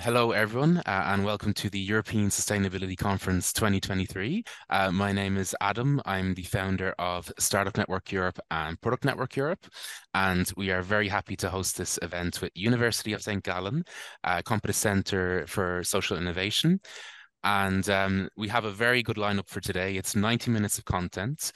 Hello, everyone, and welcome to the European Sustainability Conference 2023. My name is Adam. I'm the founder of Startup Network Europe and Product Network Europe, and we are very happy to host this event with University of St.Gallen, Competence Centre for Social Innovation. And we have a very good lineup for today. It's 90 minutes of content.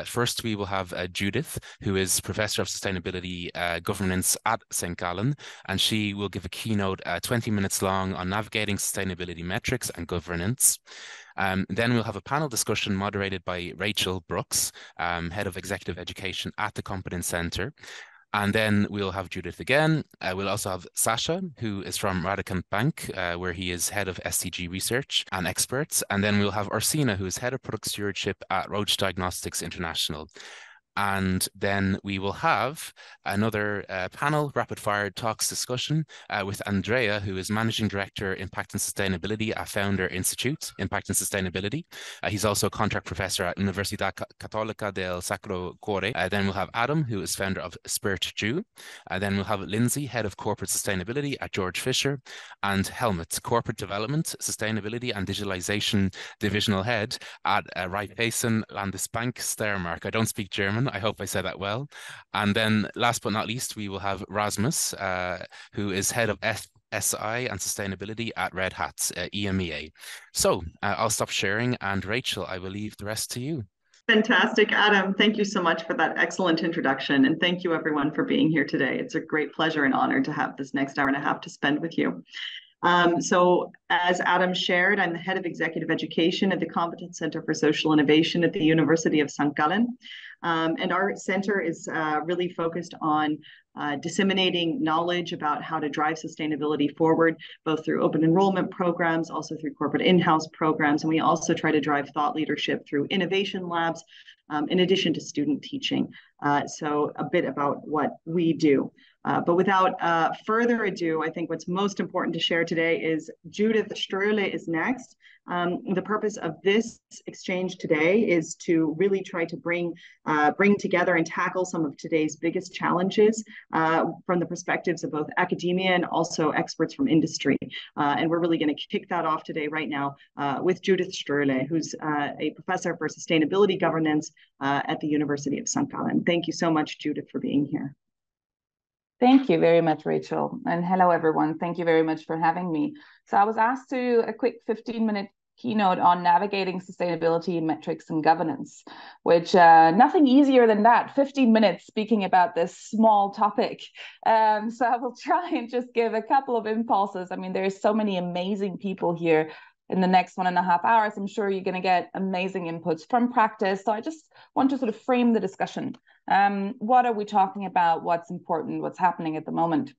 First, we will have Judith, who is Professor of Sustainability Governance at St. Gallen, and she will give a keynote 20 minutes long on navigating sustainability metrics and governance. Then we'll have a panel discussion moderated by Rachel Brooks, Head of Executive Education at the Competence Centre. And then we'll have Judith again. We'll also have Sasha, who is from Radicant Bank, where he is head of SDG Research and Experts. And then we'll have Ursina, who is head of product stewardship at Roche Diagnostics International. And then we will have another panel rapid fire talks discussion with Andrea, who is Managing Director, Impact and Sustainability at Founder Institute, Impact and Sustainability. He's also a contract professor at Università Cattolica del Sacro, Cuore. Then we'll have Adam, who is founder of Spirit Jew. Then we'll have Lindsay, Head of Corporate Sustainability at George Fisher, and Helmut, Corporate Development, Sustainability and Digitalization Divisional Head at Raiffeisen Landesbank Steiermark. I don't speak German. I hope I said that well. And then last but not least, we will have Rasmus, who is head of SI and sustainability at Red Hat's EMEA. So I'll stop sharing, and Rachel, I will leave the rest to you. Fantastic, Adam. Thank you so much for that excellent introduction. And thank you everyone for being here today. It's a great pleasure and honor to have this next hour and a half to spend with you. So as Adam shared, I'm the head of executive education at the Competence Center for Social Innovation at the University of St. Gallen. And our center is really focused on disseminating knowledge about how to drive sustainability forward, both through open enrollment programs, also through corporate in-house programs. And we also try to drive thought leadership through innovation labs, in addition to student teaching. So a bit about what we do. But without further ado, I think what's most important to share today is Judith Ströhle is next. The purpose of this exchange today is to really try to bring together and tackle some of today's biggest challenges from the perspectives of both academia and also experts from industry. And we're really going to kick that off today right now with Judith Ströhle, who's a professor for sustainability governance at the University of St. Gallen. Thank you so much, Judith, for being here. Thank you very much, Rachel. And hello, everyone. Thank you very much for having me. So I was asked to do a quick 15-minute keynote on navigating sustainability, metrics, and governance, which nothing easier than that, 15 minutes speaking about this small topic. So I will try and just give a couple of impulses. I mean, there's so many amazing people here. In the next 1.5 hours, I'm sure you're going to get amazing inputs from practice. So I just want to sort of frame the discussion. What are we talking about? What's important? What's happening at the moment?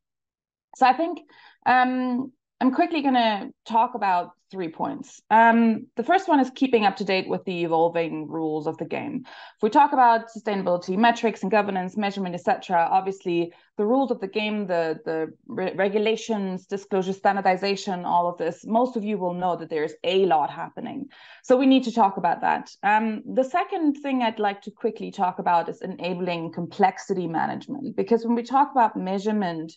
So I think I'm quickly going to talk about 3 points. The first one is keeping up to date with the evolving rules of the game. If we talk about sustainability, metrics and governance, measurement, etc., obviously the rules of the game, the regulations, disclosure, standardization, all of this, most of you will know that there's a lot happening. So we need to talk about that. The second thing I'd like to quickly talk about is enabling complexity management, because when we talk about measurement,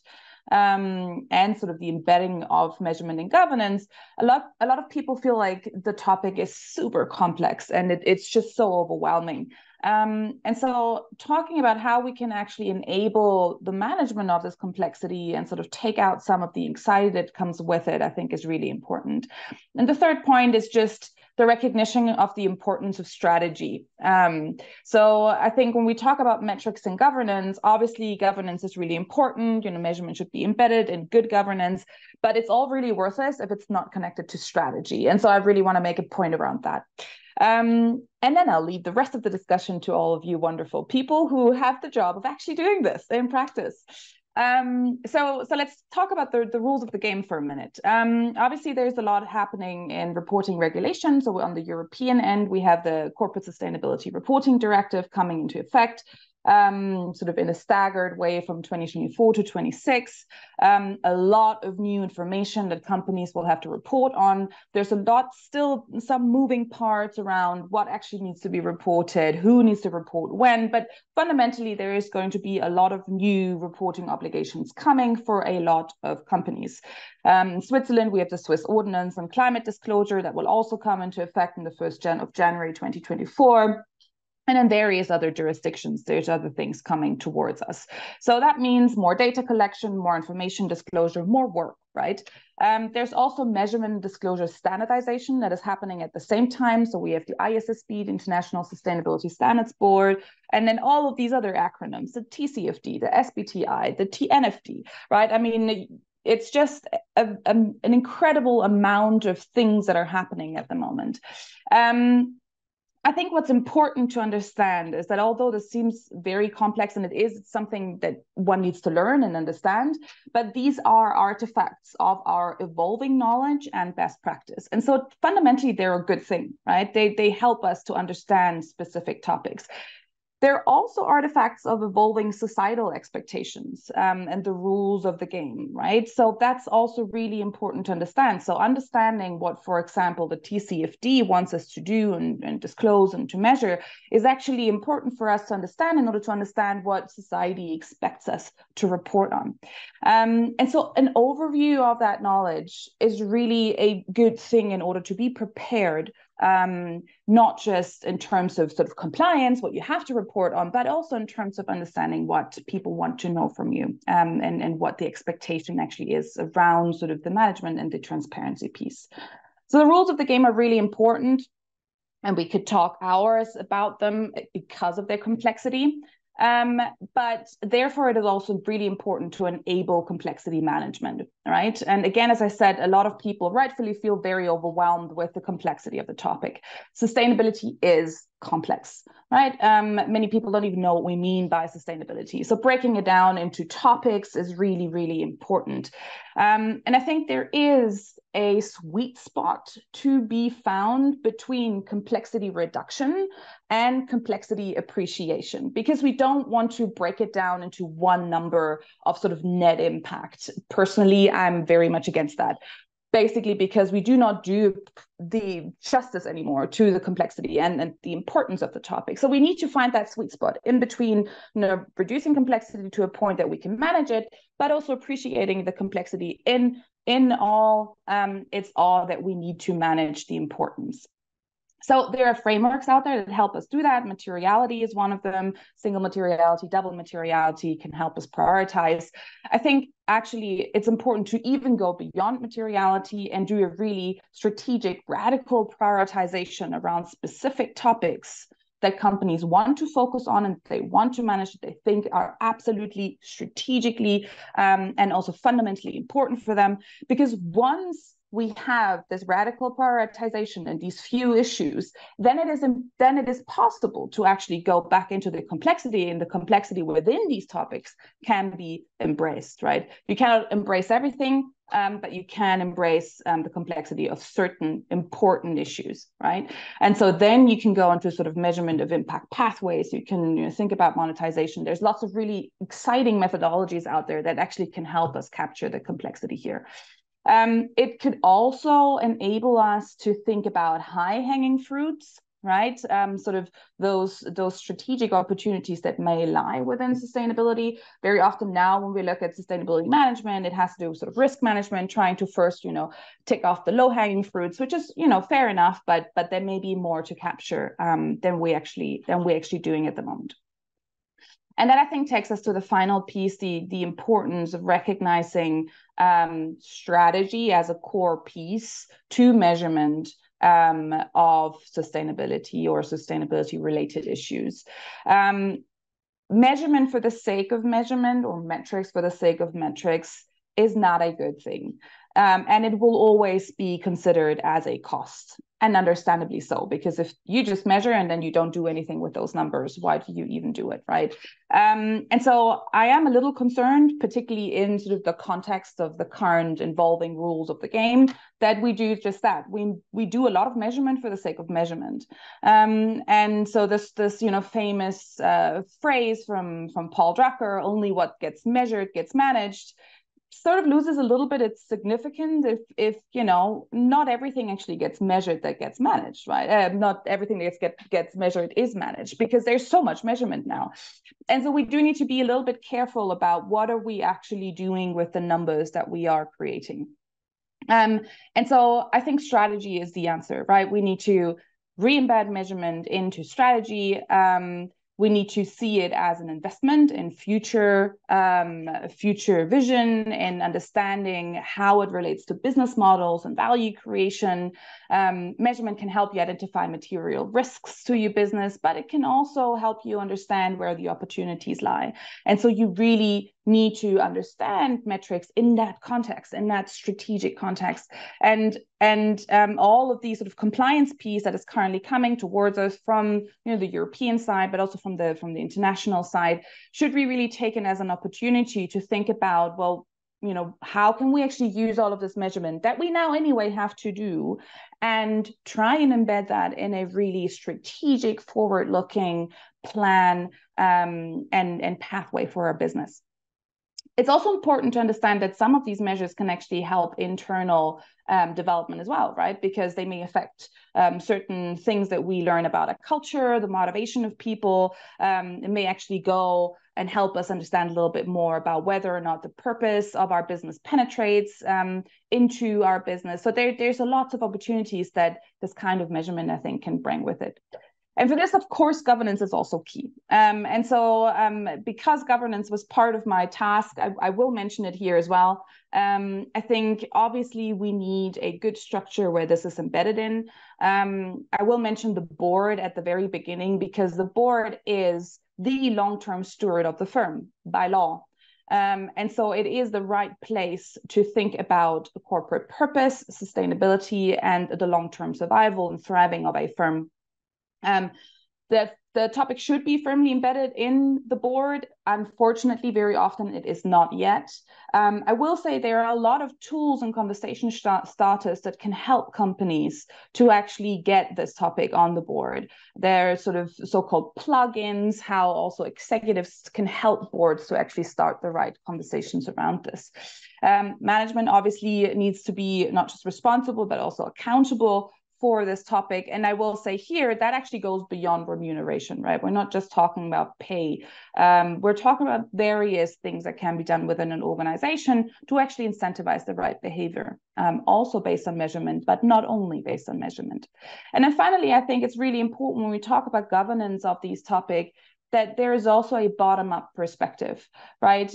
and sort of the embedding of measurement and governance, a lot of people feel like the topic is super complex and it's just so overwhelming. And so talking about how we can actually enable the management of this complexity and sort of take out some of the anxiety that comes with it, I think is really important. And the third point is just the recognition of the importance of strategy. So I think when we talk about metrics and governance, obviously governance is really important. Measurement should be embedded in good governance, but it's all really worthless if it's not connected to strategy. And so I really want to make a point around that. And then I'll leave the rest of the discussion to all of you wonderful people who have the job of actually doing this in practice. So let's talk about the rules of the game for a minute. Obviously, there's a lot happening in reporting regulations. So on the European end, we have the Corporate Sustainability Reporting Directive coming into effect. sort of in a staggered way from 2024 to 26. A lot of new information that companies will have to report on. There's a lot, still some moving parts around what actually needs to be reported, who needs to report when, but fundamentally there is going to be a lot of new reporting obligations coming for a lot of companies. In Switzerland, we have the Swiss Ordinance on climate disclosure that will also come into effect in the 1st of January 2024. And in various other jurisdictions, there's other things coming towards us. So that means more data collection, more information disclosure, more work, right? There's also measurement and disclosure standardization that is happening at the same time. So we have the ISSB, the International Sustainability Standards Board, and then all of these other acronyms, the TCFD, the SBTI, the TNFD, right? I mean, it's just an incredible amount of things that are happening at the moment. I think what's important to understand is that although this seems very complex, and it is, it's something that one needs to learn and understand, but these are artifacts of our evolving knowledge and best practice. And so fundamentally, they're a good thing, right? They help us to understand specific topics. They're also artifacts of evolving societal expectations and the rules of the game, right? So that's also really important to understand. So understanding what, for example, the TCFD wants us to do and disclose and to measure is actually important for us to understand in order to understand what society expects us to report on. And so an overview of that knowledge is really a good thing in order to be prepared, not just in terms of sort of compliance, what you have to report on, but also in terms of understanding what people want to know from you, and what the expectation actually is around sort of the management and the transparency piece. So the rules of the game are really important, and we could talk hours about them because of their complexity. But therefore, it is also really important to enable complexity management, right? And again, as I said, a lot of people rightfully feel very overwhelmed with the complexity of the topic. Sustainability is complex, right? Many people don't even know what we mean by sustainability. So breaking it down into topics is really, really important. And I think there is a sweet spot to be found between complexity reduction and complexity appreciation, because we don't want to break it down into one number of sort of net impact. Personally, I'm very much against that. Basically, because we do not do the justice anymore to the complexity and the importance of the topic. So we need to find that sweet spot in between, reducing complexity to a point that we can manage it, but also appreciating the complexity in all it's all that we need to manage the importance. So there are frameworks out there that help us do that. Materiality is one of them. Single materiality, double materiality can help us prioritize. I think actually it's important to even go beyond materiality and do a really strategic, radical prioritization around specific topics that companies want to focus on and they want to manage, that they think are absolutely strategically and also fundamentally important for them. Because once we have this radical prioritization and these few issues, then it is possible to actually go back into the complexity, and the complexity within these topics can be embraced, right? You cannot embrace everything, but you can embrace the complexity of certain important issues, right? And so then you can go into sort of measurement of impact pathways. You can think about monetization. There's lots of really exciting methodologies out there that actually can help us capture the complexity here. It could also enable us to think about high-hanging fruits, right? Sort of those strategic opportunities that may lie within sustainability. Very often now when we look at sustainability management, it has to do with sort of risk management, trying to first, tick off the low-hanging fruits, which is, fair enough, but there may be more to capture than we actually doing at the moment. And that, I think, takes us to the final piece, the importance of recognizing strategy as a core piece to measurement of sustainability or sustainability-related issues. Measurement for the sake of measurement or metrics for the sake of metrics is not a good thing. And it will always be considered as a cost. and understandably so, because if you just measure and then you don't do anything with those numbers, why do you even do it, right? And so I am a little concerned, particularly in sort of the context of the current evolving rules of the game, that we do just that. We do a lot of measurement for the sake of measurement. And so this famous phrase from Paul Drucker, only what gets measured gets managed, sort of loses a little bit its significance if not everything actually gets measured that gets managed, right? Not everything that gets measured is managed, because there's so much measurement now. And so we do need to be a little bit careful about what are we actually doing with the numbers that we are creating. And so I think strategy is the answer, right? We need to re-embed measurement into strategy. We need to see it as an investment in future vision and understanding how it relates to business models and value creation. Measurement can help you identify material risks to your business, but it can also help you understand where the opportunities lie. And so you really need to understand metrics in that context, in that strategic context. And all of these sort of compliance piece that is currently coming towards us from the European side, but also from the international side, should be really taken as an opportunity to think about, well, how can we actually use all of this measurement that we now anyway have to do and try and embed that in a really strategic, forward-looking plan and pathway for our business. It's also important to understand that some of these measures can actually help internal development as well, right? Because they may affect certain things that we learn about a culture, the motivation of people. It may actually go and help us understand a little bit more about whether or not the purpose of our business penetrates into our business. So there's a lot of opportunities that this kind of measurement, I think, can bring with it. And for this, of course, governance is also key. And so because governance was part of my task, I will mention it here as well. I think obviously we need a good structure where this is embedded in. I will mention the board at the very beginning, because the board is the long-term steward of the firm by law. And so it is the right place to think about the corporate purpose, sustainability, and the long-term survival and thriving of a firm. The topic should be firmly embedded in the board. Unfortunately, very often it is not yet. I will say there are a lot of tools and conversation starters that can help companies to actually get this topic on the board. There are sort of so-called plugins, how also executives can help boards to actually start the right conversations around this. Management obviously needs to be not just responsible, but also accountable for this topic. And I will say here, that actually goes beyond remuneration, right? We're not just talking about pay. We're talking about various things that can be done within an organization to actually incentivize the right behavior, also based on measurement, but not only based on measurement. And then finally, I think it's really important when we talk about governance of these topics, that there is also a bottom-up perspective, right?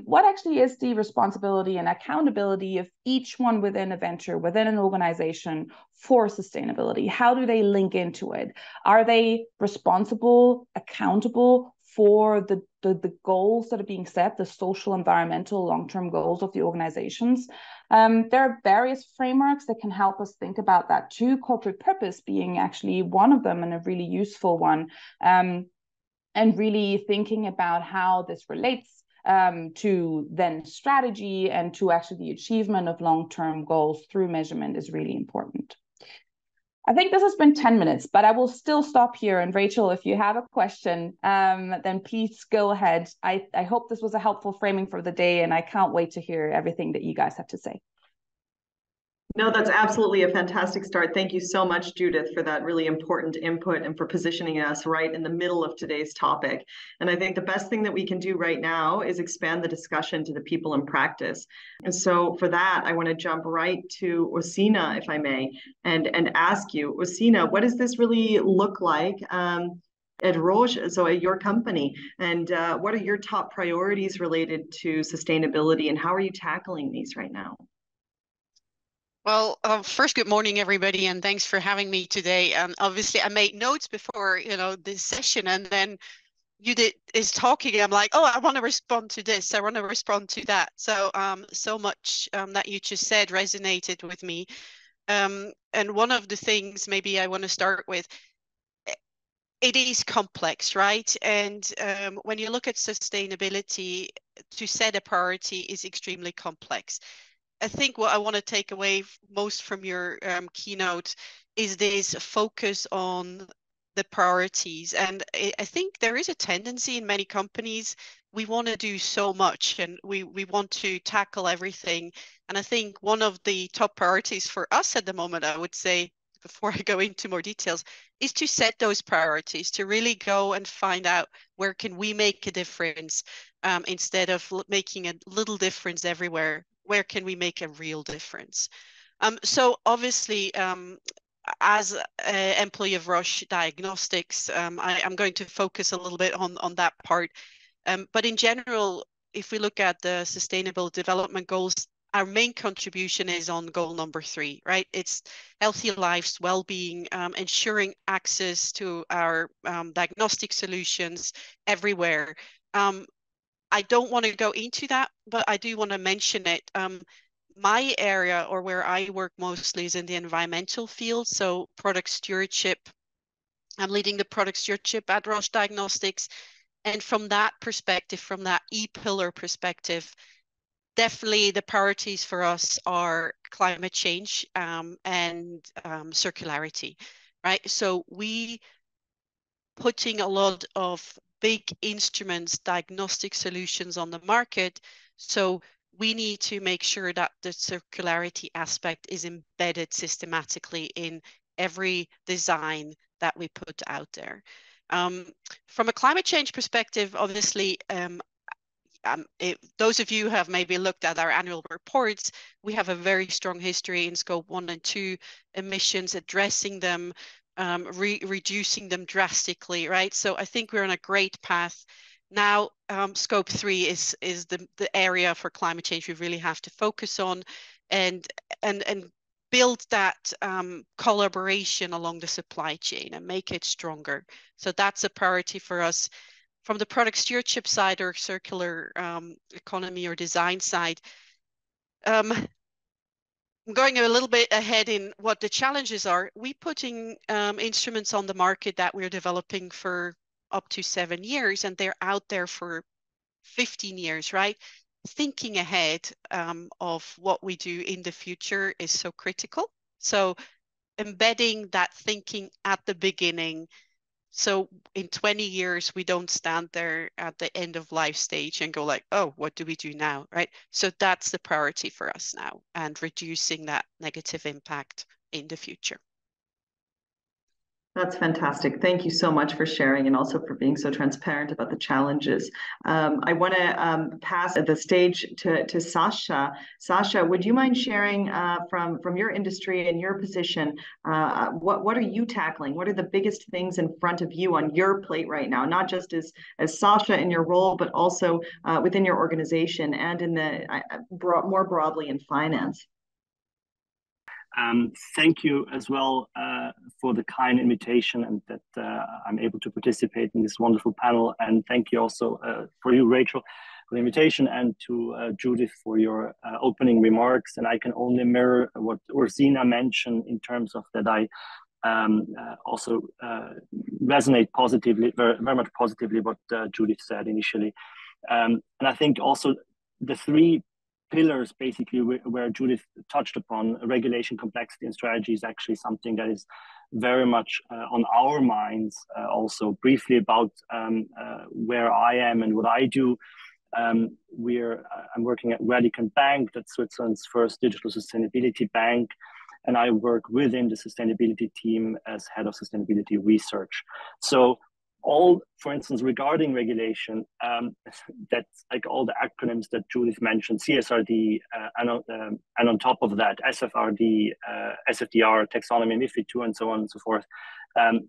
What actually is the responsibility and accountability of each one within a venture, within an organization for sustainability? How do they link into it? Are they responsible, accountable for the goals that are being set, the social, environmental, long-term goals of the organizations? There are various frameworks that can help us think about that too, corporate purpose being actually one of them and a really useful one. And really thinking about how this relates to then strategy and to actually the achievement of long-term goals through measurement is really important. I think this has been 10 minutes, but I will still stop here. And Rachel, if you have a question, then please go ahead. I hope this was a helpful framing for the day, and I can't wait to hear everything that you guys have to say. No, that's absolutely a fantastic start. Thank you so much, Judith, for that really important input and for positioning us right in the middle of today's topic. And I think the best thing that we can do right now is expand the discussion to the people in practice. And so for that, I want to jump right to Ursina, if I may, and ask you, Ursina, what does this really look like at Roche, so at your company? And what are your top priorities related to sustainability, and how are you tackling these right now? Well, first, good morning, everybody, and thanks for having me today. And obviously, I made notes before, this session, and then Judith is talking. I'm like, oh, I want to respond to this. I want to respond to that. So, so much that you just said resonated with me. And one of the things maybe I want to start with, it is complex, right? And when you look at sustainability, to set a priority is extremely complex. I think what I want to take away most from your keynote is this focus on the priorities. And I think there is a tendency in many companies, we want to do so much and we want to tackle everything. And I think one of the top priorities for us at the moment, I would say, before I go into more details, is to set those priorities, to really go and find out where can we make a difference, instead of making a little difference everywhere. Where can we make a real difference? So obviously, as an employee of Roche Diagnostics, I'm going to focus a little bit on that part. But in general, if we look at the Sustainable Development Goals, our main contribution is on goal number 3, right? It's healthy lives, well-being, ensuring access to our diagnostic solutions everywhere. I don't want to go into that, but I do want to mention it. My area, or where I work mostly, is in the environmental field, so product stewardship. I'm leading the product stewardship at Roche Diagnostics. And from that perspective, from that E-pillar perspective, definitely the priorities for us are climate change and circularity, right? So we putting a lot of big instruments, diagnostic solutions on the market. So we need to make sure that the circularity aspect is embedded systematically in every design that we put out there. From a climate change perspective, obviously, those of you who have maybe looked at our annual reports, we have a very strong history in scope 1 and 2 emissions, addressing them, reducing them drastically, right? So I think we're on a great path. Now, scope 3 is the area for climate change we really have to focus on, and build that collaboration along the supply chain and make it stronger. So that's a priority for us. From the product stewardship side, or circular economy or design side, I'm going a little bit ahead in what the challenges are. We putting instruments on the market that we're developing for up to 7 years, and they're out there for 15 years, right? Thinking ahead of what we do in the future is so critical. So embedding that thinking at the beginning, so in 20 years, we don't stand there at the end of life stage and go like, oh, what do we do now, right? So that's the priority for us now, and reducing that negative impact in the future. That's fantastic. Thank you so much for sharing, and also for being so transparent about the challenges. I want to pass the stage to Sasha. Sasha, would you mind sharing from your industry and your position, what are you tackling? What are the biggest things in front of you on your plate right now, not just as Sasha in your role, but also within your organization and in the more broadly in finance? Thank you as well for the kind invitation, and that I'm able to participate in this wonderful panel. And thank you also for you, Rachel, for the invitation, and to Judith for your opening remarks. And I can only mirror what Ursina mentioned in terms of that I also resonate positively, very much positively, what Judith said initially. And I think also the 3 pillars, basically, where Judith touched upon, regulation, complexity, and strategy, is actually something that is very much on our minds. Also, briefly about where I am and what I do. I'm working at Radicant Bank, that's Switzerland's first digital sustainability bank, and I work within the sustainability team as head of sustainability research. So all, for instance, regarding regulation, that's like all the acronyms that Judith mentioned, CSRD, and on top of that, SFRD, SFDR, taxonomy, MiFID II, and so on and so forth.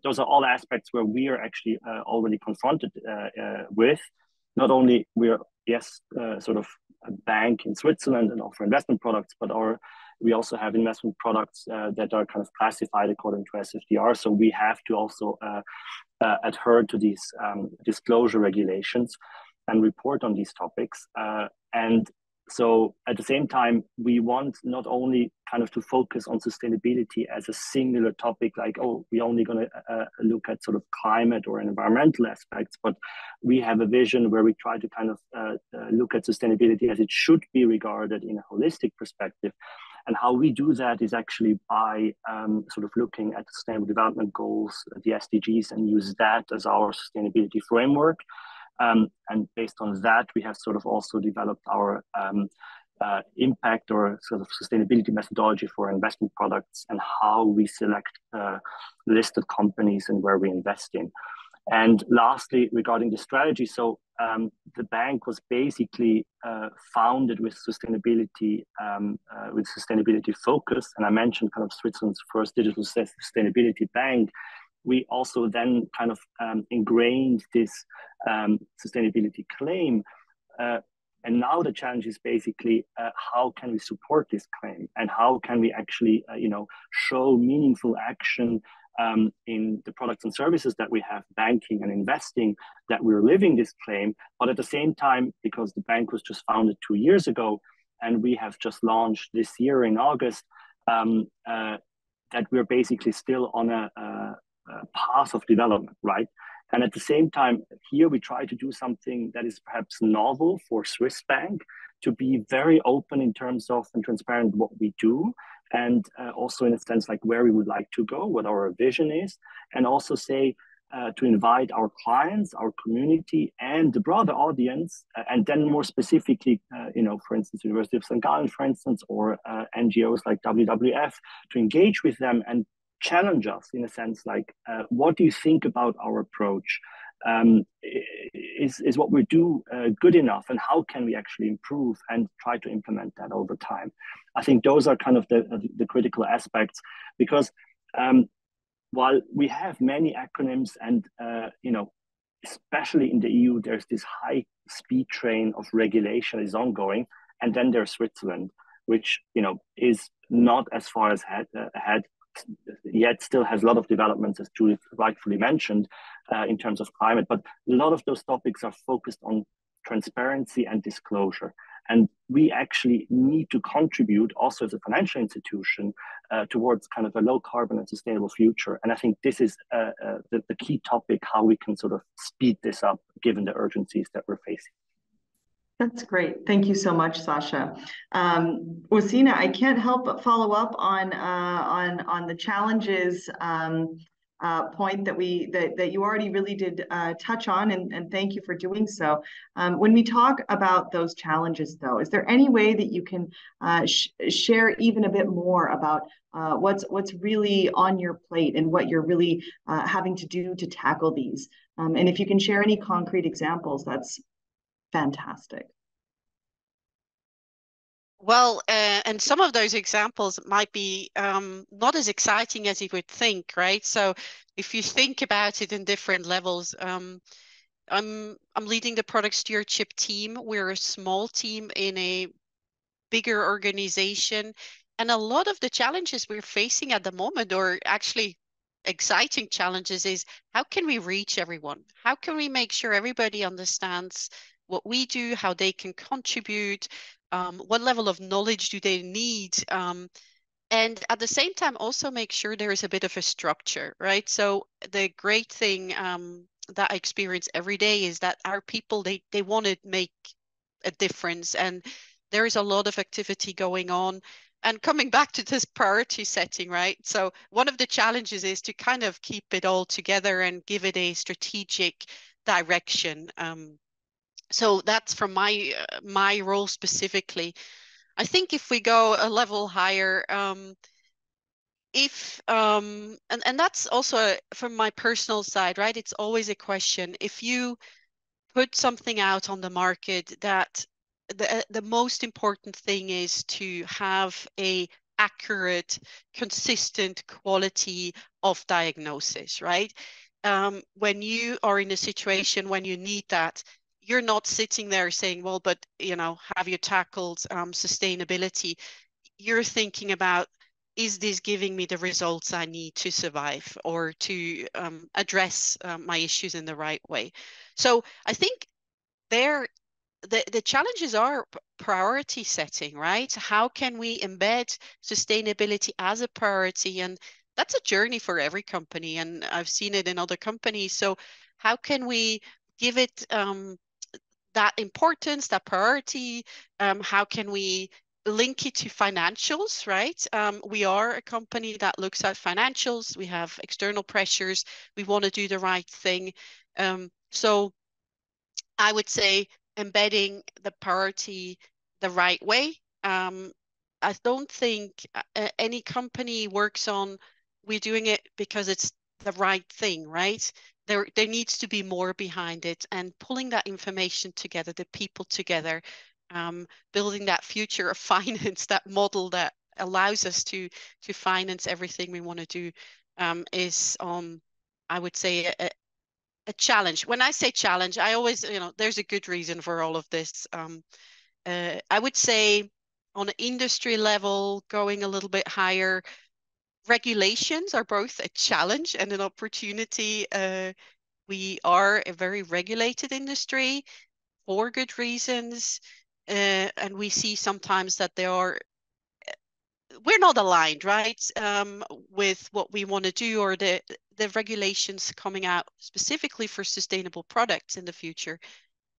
Those are all aspects where we are actually already confronted with. Not only we're, yes, sort of a bank in Switzerland and offer investment products, but we also have investment products that are kind of classified according to SFDR. So we have to also adhere to these disclosure regulations and report on these topics. And So at the same time, we want not only kind of to focus on sustainability as a singular topic, like, oh, we're only going to look at sort of climate or environmental aspects, but we have a vision where we try to kind of look at sustainability as it should be regarded in a holistic perspective. And how we do that is actually by sort of looking at Sustainable Development Goals, the SDGs, and use that as our sustainability framework. And based on that, we have sort of also developed our impact or sort of sustainability methodology for investment products and how we select listed companies and where we invest in. And lastly, regarding the strategy, so the bank was basically founded with sustainability focus. And I mentioned kind of Switzerland's first digital sustainability bank. We also then kind of ingrained this sustainability claim. And now the challenge is basically how can we support this claim, and how can we actually show meaningful action in the products and services that we have, banking and investing, that we're living this claim. But at the same time, because the bank was just founded 2 years ago, and we have just launched this year in August, that we're basically still on a path of development, right? And at the same time, here we try to do something that is perhaps novel for Swiss bank, to be very open in terms of and transparent what we do, and also in a sense like where we would like to go, what our vision is, and also say to invite our clients, our community, and the broader audience, and then more specifically, for instance, University of St.Gallen, for instance, or NGOs like WWF, to engage with them and challenge us in a sense like, what do you think about our approach? Is what we do good enough, and how can we actually improve and try to implement that over time? I think those are kind of the critical aspects, because while we have many acronyms and especially in the EU, there's this high speed train of regulation is ongoing, and then there's Switzerland, which is not as far as ahead, yet still has a lot of developments, as Judith rightfully mentioned, in terms of climate. But a lot of those topics are focused on transparency and disclosure. And we actually need to contribute also as a financial institution towards kind of a low carbon and sustainable future. And I think this is the key topic, how we can sort of speed this up given the urgencies that we're facing. That's great. Thank you so much, Sasha. Ursina, I can't help but follow up on the challenges point that you already really did touch on, and thank you for doing so. When we talk about those challenges, though, is there any way that you can share even a bit more about what's really on your plate and what you're really having to do to tackle these? And if you can share any concrete examples, that's fantastic. Well, and some of those examples might be not as exciting as you would think, right? So if you think about it in different levels, I'm leading the product stewardship team. We're a small team in a bigger organization, and a lot of the challenges we're facing at the moment, or actually exciting challenges, is how can we reach everyone? How can we make sure everybody understands what we do, how they can contribute, what level of knowledge do they need, and at the same time also make sure there is a bit of a structure, right? So the great thing that I experience every day is that our people, they want to make a difference, and there is a lot of activity going on. And coming back to this priority setting, right? So one of the challenges is to kind of keep it all together and give it a strategic direction. So that's from my role specifically. I think if we go a level higher, and that's also from my personal side, right? It's always a question. If you put something out on the market, that the most important thing is to have a accurate, consistent quality of diagnosis, right? When you are in a situation when you need that, you're not sitting there saying, well, but have you tackled sustainability? You're thinking about, is this giving me the results I need to survive or to address my issues in the right way? So I think there, the challenges are priority setting, right? How can we embed sustainability as a priority? And that's a journey for every company, and I've seen it in other companies. So how can we give it that importance, that priority? How can we link it to financials, right? We are a company that looks at financials. We have external pressures. We want to do the right thing. So I would say embedding the priority the right way. I don't think any company works on, we're doing it because it's the right thing, right? There needs to be more behind it, and pulling that information together, the people together, building that future of finance, that model that allows us to finance everything we want to do, is I would say a challenge. When I say challenge, I always, there's a good reason for all of this. I would say on an industry level, going a little bit higher, regulations are both a challenge and an opportunity. We are a very regulated industry for good reasons. And we see sometimes that we're not aligned, right, with what we want to do, or the regulations coming out specifically for sustainable products in the future,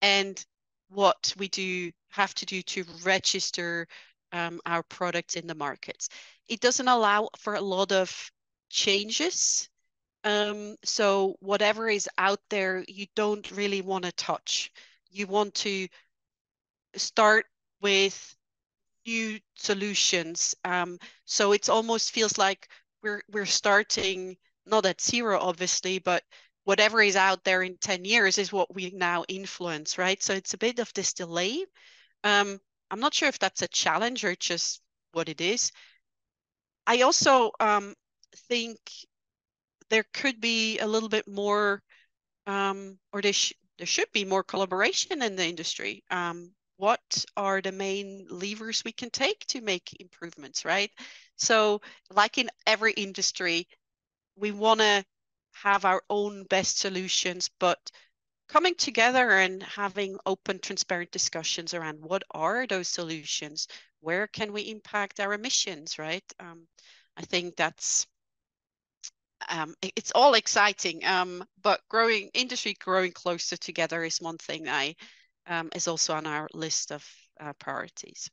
and what we have to do to register our products in the markets. It doesn't allow for a lot of changes. So whatever is out there, you don't really want to touch. You want to start with new solutions. So it almost feels like we're starting not at zero, obviously, but whatever is out there in 10 years is what we now influence, right? So it's a bit of this delay. I'm not sure if that's a challenge or just what it is. I also think there could be a little bit more, or there should be more collaboration in the industry. What are the main levers we can take to make improvements, right? So like in every industry, we want to have our own best solutions, but coming together and having open, transparent discussions around what are those solutions, where can we impact our emissions, right? I think that's it's all exciting, but industry growing closer together is one thing is also on our list of priorities.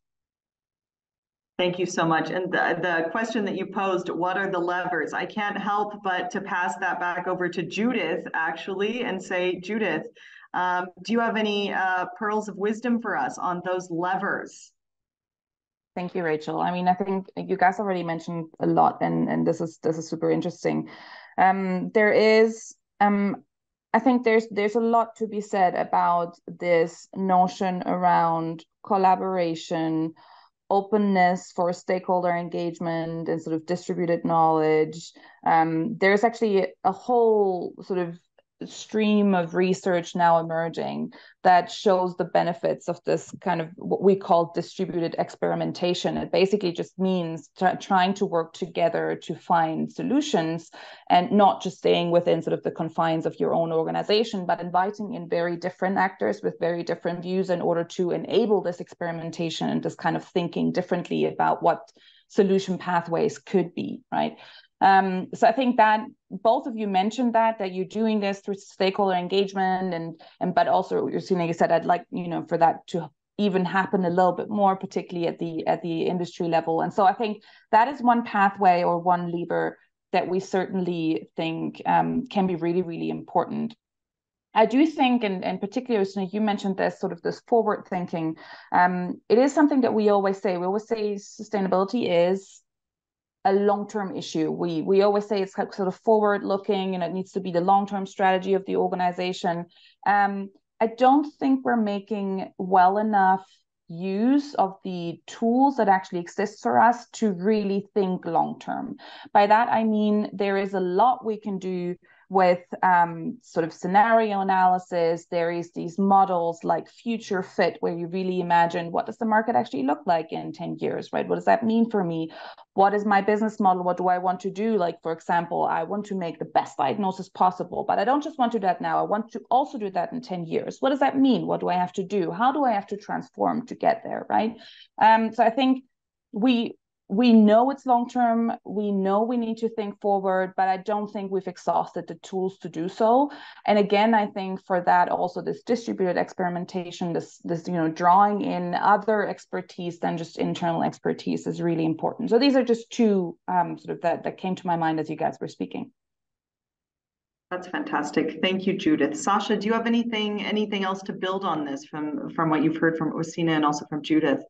Thank you so much. And the question that you posed, what are the levers? I can't help but to pass that back over to Judith, actually, and say, Judith, do you have any pearls of wisdom for us on those levers? Thank you, Rachel. I mean, I think you guys already mentioned a lot, and this is super interesting. I think there's a lot to be said about this notion around collaboration, openness for stakeholder engagement, and sort of distributed knowledge. There's actually a whole sort of stream of research now emerging that shows the benefits of this kind of what we call distributed experimentation. It basically just means trying to work together to find solutions, and not just staying within sort of the confines of your own organization, but inviting in very different actors with very different views in order to enable this experimentation and this kind of thinking differently about what solution pathways could be, right? So I think that both of you mentioned that you're doing this through stakeholder engagement, and but also Ursina, you said I'd like for that to even happen a little bit more, particularly at the industry level. And so I think that is one pathway or one lever that we certainly think can be really, really important. I do think, and particularly, Ursina, you mentioned this sort of this forward thinking. It is something that we always say. We always say sustainability is a long-term issue. We always say it's sort of forward-looking, and it needs to be the long-term strategy of the organization. I don't think we're making well enough use of the tools that actually exist for us to really think long-term. By that, I mean there is a lot we can do with sort of scenario analysis. There is these models like future fit, where you really imagine, what does the market actually look like in 10 years, right? What does that mean for me? What is my business model? What do I want to do? Like, for example, I want to make the best diagnosis possible, but I don't just want to do that now. I want to also do that in 10 years. What does that mean? What do I have to do? How do I have to transform to get there, right? So I think we know it's long term. We know we need to think forward, but I don't think we've exhausted the tools to do so. And again, I think for that also, this distributed experimentation, this drawing in other expertise than just internal expertise is really important. So these are just two sort of that came to my mind as you guys were speaking. That's fantastic. Thank you, Judith. Sasha, do you have anything else to build on this from what you've heard from Ursina and also from Judith?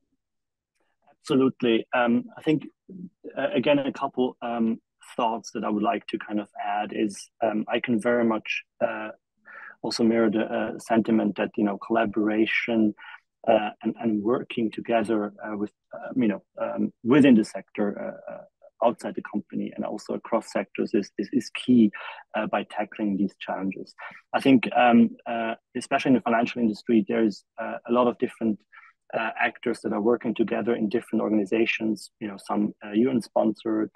Absolutely. I think, again, a couple thoughts that I would like to kind of add is I can very much also mirror the sentiment that, collaboration and working together with, within the sector, outside the company and also across sectors is key by tackling these challenges. I think, especially in the financial industry, there's a lot of different actors that are working together in different organizations, some UN sponsored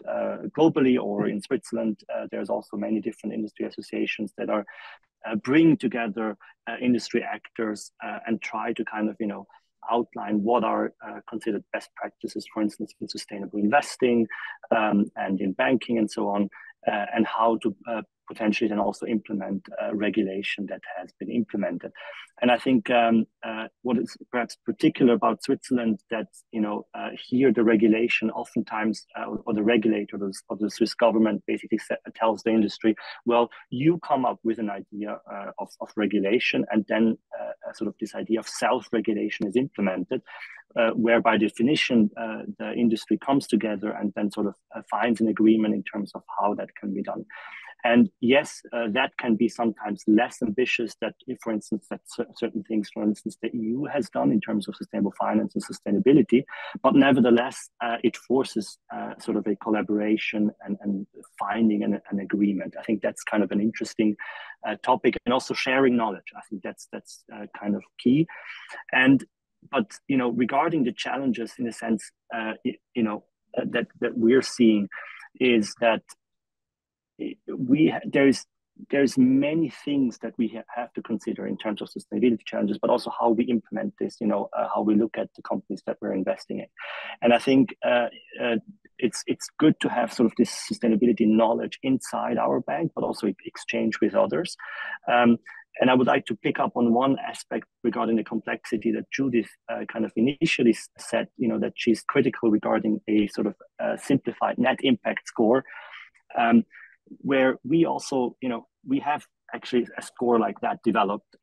globally, or in Switzerland, there's also many different industry associations that are bringing together industry actors and try to kind of, outline what are considered best practices, for instance, in sustainable investing and in banking and so on, and how to potentially then also implement regulation that has been implemented. And I think what is perhaps particular about Switzerland, that here the regulation oftentimes, or the regulator of the Swiss government basically tells the industry, well, you come up with an idea of regulation, and then sort of this idea of self-regulation is implemented, where by definition the industry comes together and then sort of finds an agreement in terms of how that can be done. And yes, that can be sometimes less ambitious, that if, for instance, that certain things, for instance, the EU has done in terms of sustainable finance and sustainability, but nevertheless, it forces sort of a collaboration and finding an agreement. I think that's kind of an interesting topic, and also sharing knowledge. I think that's kind of key. But regarding the challenges, in a sense, that we're seeing is that there's many things that we have to consider in terms of sustainability challenges, but also how we implement this, how we look at the companies that we're investing in. And I think it's good to have sort of this sustainability knowledge inside our bank, but also exchange with others. And I would like to pick up on one aspect regarding the complexity that Judith kind of initially said, that she's critical regarding a sort of simplified net impact score, where we also, we have actually a score like that developed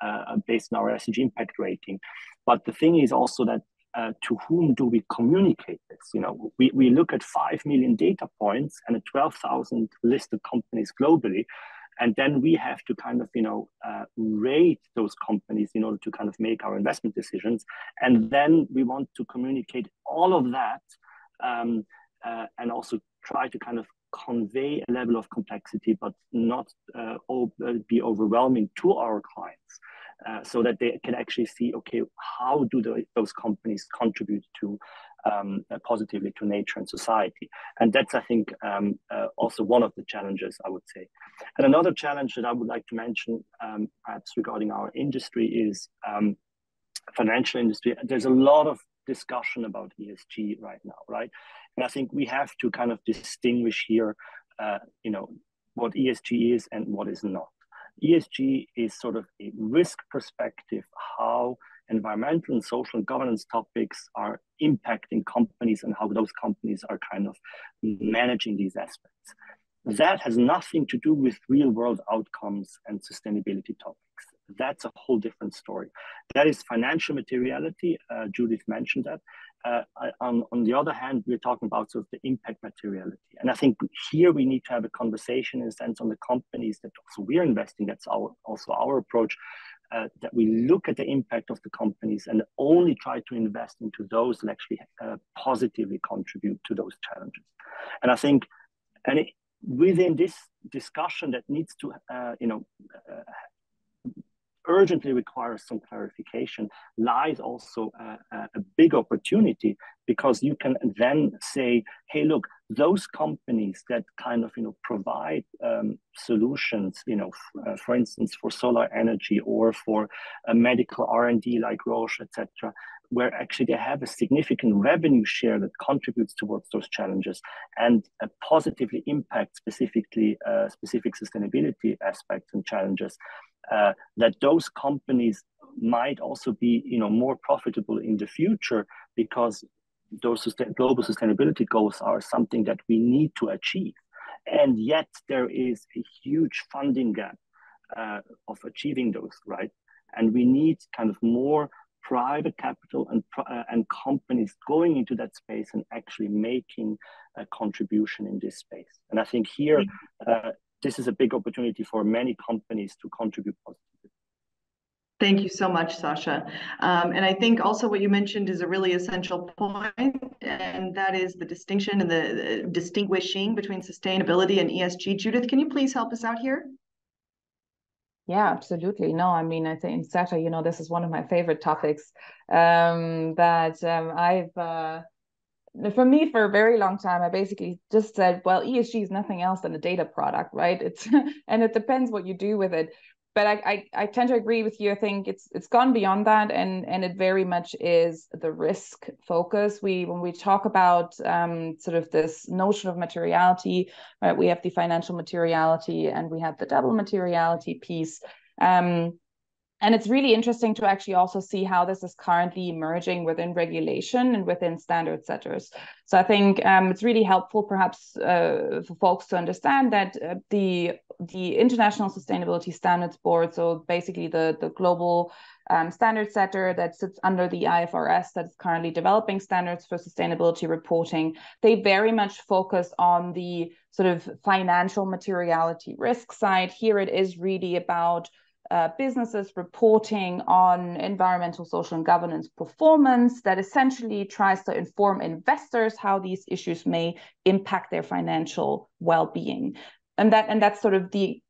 based on our SDG impact rating. But the thing is also that to whom do we communicate this? We look at 5 million data points and 12,000 listed companies globally. And then we have to kind of, rate those companies in order to kind of make our investment decisions. And then we want to communicate all of that and also try to kind of convey a level of complexity, but not be overwhelming to our clients, so that they can actually see, okay, how do those companies contribute to positively to nature and society. And that's, I think, also one of the challenges, I would say. And another challenge that I would like to mention, perhaps regarding our industry, is financial industry. There's a lot of discussion about ESG right now, right? And I think we have to kind of distinguish here, what ESG is and what is not. ESG is sort of a risk perspective, how environmental and social and governance topics are impacting companies and how those companies are kind of managing these aspects. That has nothing to do with real world outcomes and sustainability topics. That's a whole different story. That is financial materiality. Judith mentioned that. On the other hand, we're talking about sort of the impact materiality. And I think here we need to have a conversation, in a sense, on the companies that also we're investing. That's also our approach, that we look at the impact of the companies and only try to invest into those that actually positively contribute to those challenges. And I think, within this discussion that needs to, urgently requires some clarification, lies also a big opportunity, because you can then say, hey, look, those companies that kind of provide solutions, for instance, for solar energy or for medical R&D like Roche, etc., where actually they have a significant revenue share that contributes towards those challenges and positively impacts specific sustainability aspects and challenges, that those companies might also be more profitable in the future, because those global sustainability goals are something that we need to achieve. And yet there is a huge funding gap of achieving those, right? And we need kind of more private capital and companies going into that space and actually making a contribution in this space. And I think here, this is a big opportunity for many companies to contribute positively. Thank you so much, Sasha. And I think also what you mentioned is a really essential point, and that is the distinction and the distinguishing between sustainability and ESG. Judith, can you please help us out here? Yeah, absolutely. No, I mean, I think, Sasha, this is one of my favorite topics that I've, for me, for a very long time, I basically just said, well, ESG is nothing else than a data product, right? And it depends what you do with it. But I tend to agree with you. I think it's gone beyond that, and it very much is the risk focus. When we talk about sort of this notion of materiality, right? We have the financial materiality and we have the double materiality piece. And it's really interesting to actually also see how this is currently emerging within regulation and within standard setters. So I think it's really helpful perhaps for folks to understand that the International Sustainability Standards Board, so basically the global standard setter that sits under the IFRS that is currently developing standards for sustainability reporting, they very much focus on the sort of financial materiality risk side. Here it is really about businesses reporting on environmental, social, and governance performance that essentially tries to inform investors how these issues may impact their financial well-being. And that's sort of the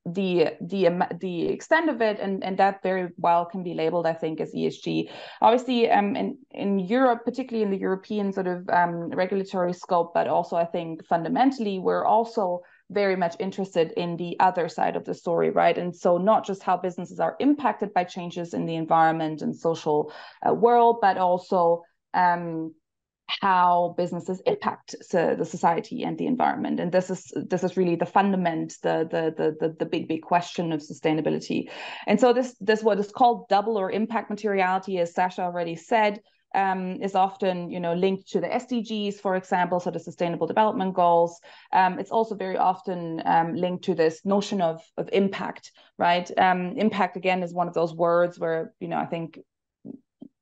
extent of it, and that very well can be labeled, I think, as ESG. Obviously, in Europe, particularly in the European sort of regulatory scope, but also I think fundamentally we're also very much interested in the other side of the story, right? And so not just how businesses are impacted by changes in the environment and social world, but also how businesses impact the society and the environment. And this is really the fundament, the big question of sustainability. And so this what is called double or impact materiality, as Sasha already said, is often linked to the SDGs, for example, so the Sustainable Development Goals. It's also very often linked to this notion of impact, right? Impact, again, is one of those words where I think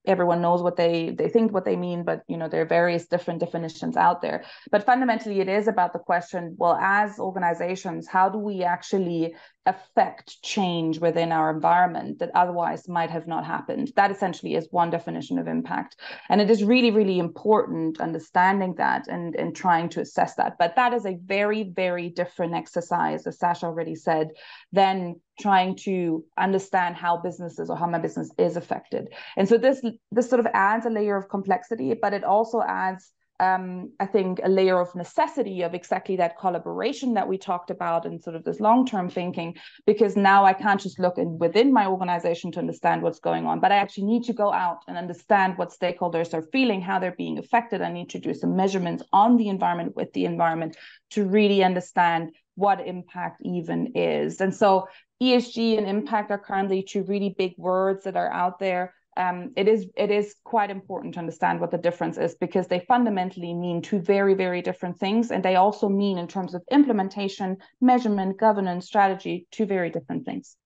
everyone knows what they think what they mean, but there are various different definitions out there. But fundamentally, it is about the question, well, as organizations, how do we actually affect change within our environment that otherwise might have not happened? That essentially is one definition of impact. And it is really, really important understanding that and trying to assess that. But that is a very, very different exercise, as Sasha already said, than trying to understand how businesses or how my business is affected. And so this sort of adds a layer of complexity, but it also adds I think a layer of necessity of exactly that collaboration that we talked about and sort of this long-term thinking, because now I can't just look within my organization to understand what's going on, but I actually need to go out and understand what stakeholders are feeling, how they're being affected. I need to do some measurements on the environment with the environment to really understand what impact even is. And so ESG and impact are currently two really big words that are out there. It is quite important to understand what the difference is, because they fundamentally mean two very, very different things. And they also mean, in terms of implementation, measurement, governance, strategy, two very different things.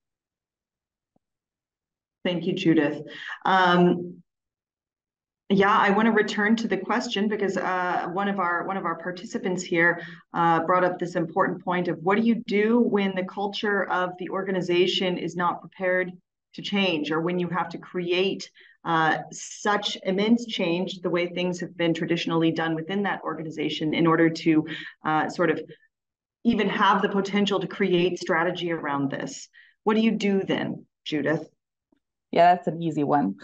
Thank you, Judith. Yeah, I want to return to the question because one of our participants here brought up this important point of what do you do when the culture of the organization is not prepared to change, or when you have to create such immense change the way things have been traditionally done within that organization in order to sort of even have the potential to create strategy around this. What do you do then, Judith? Yeah, that's an easy one.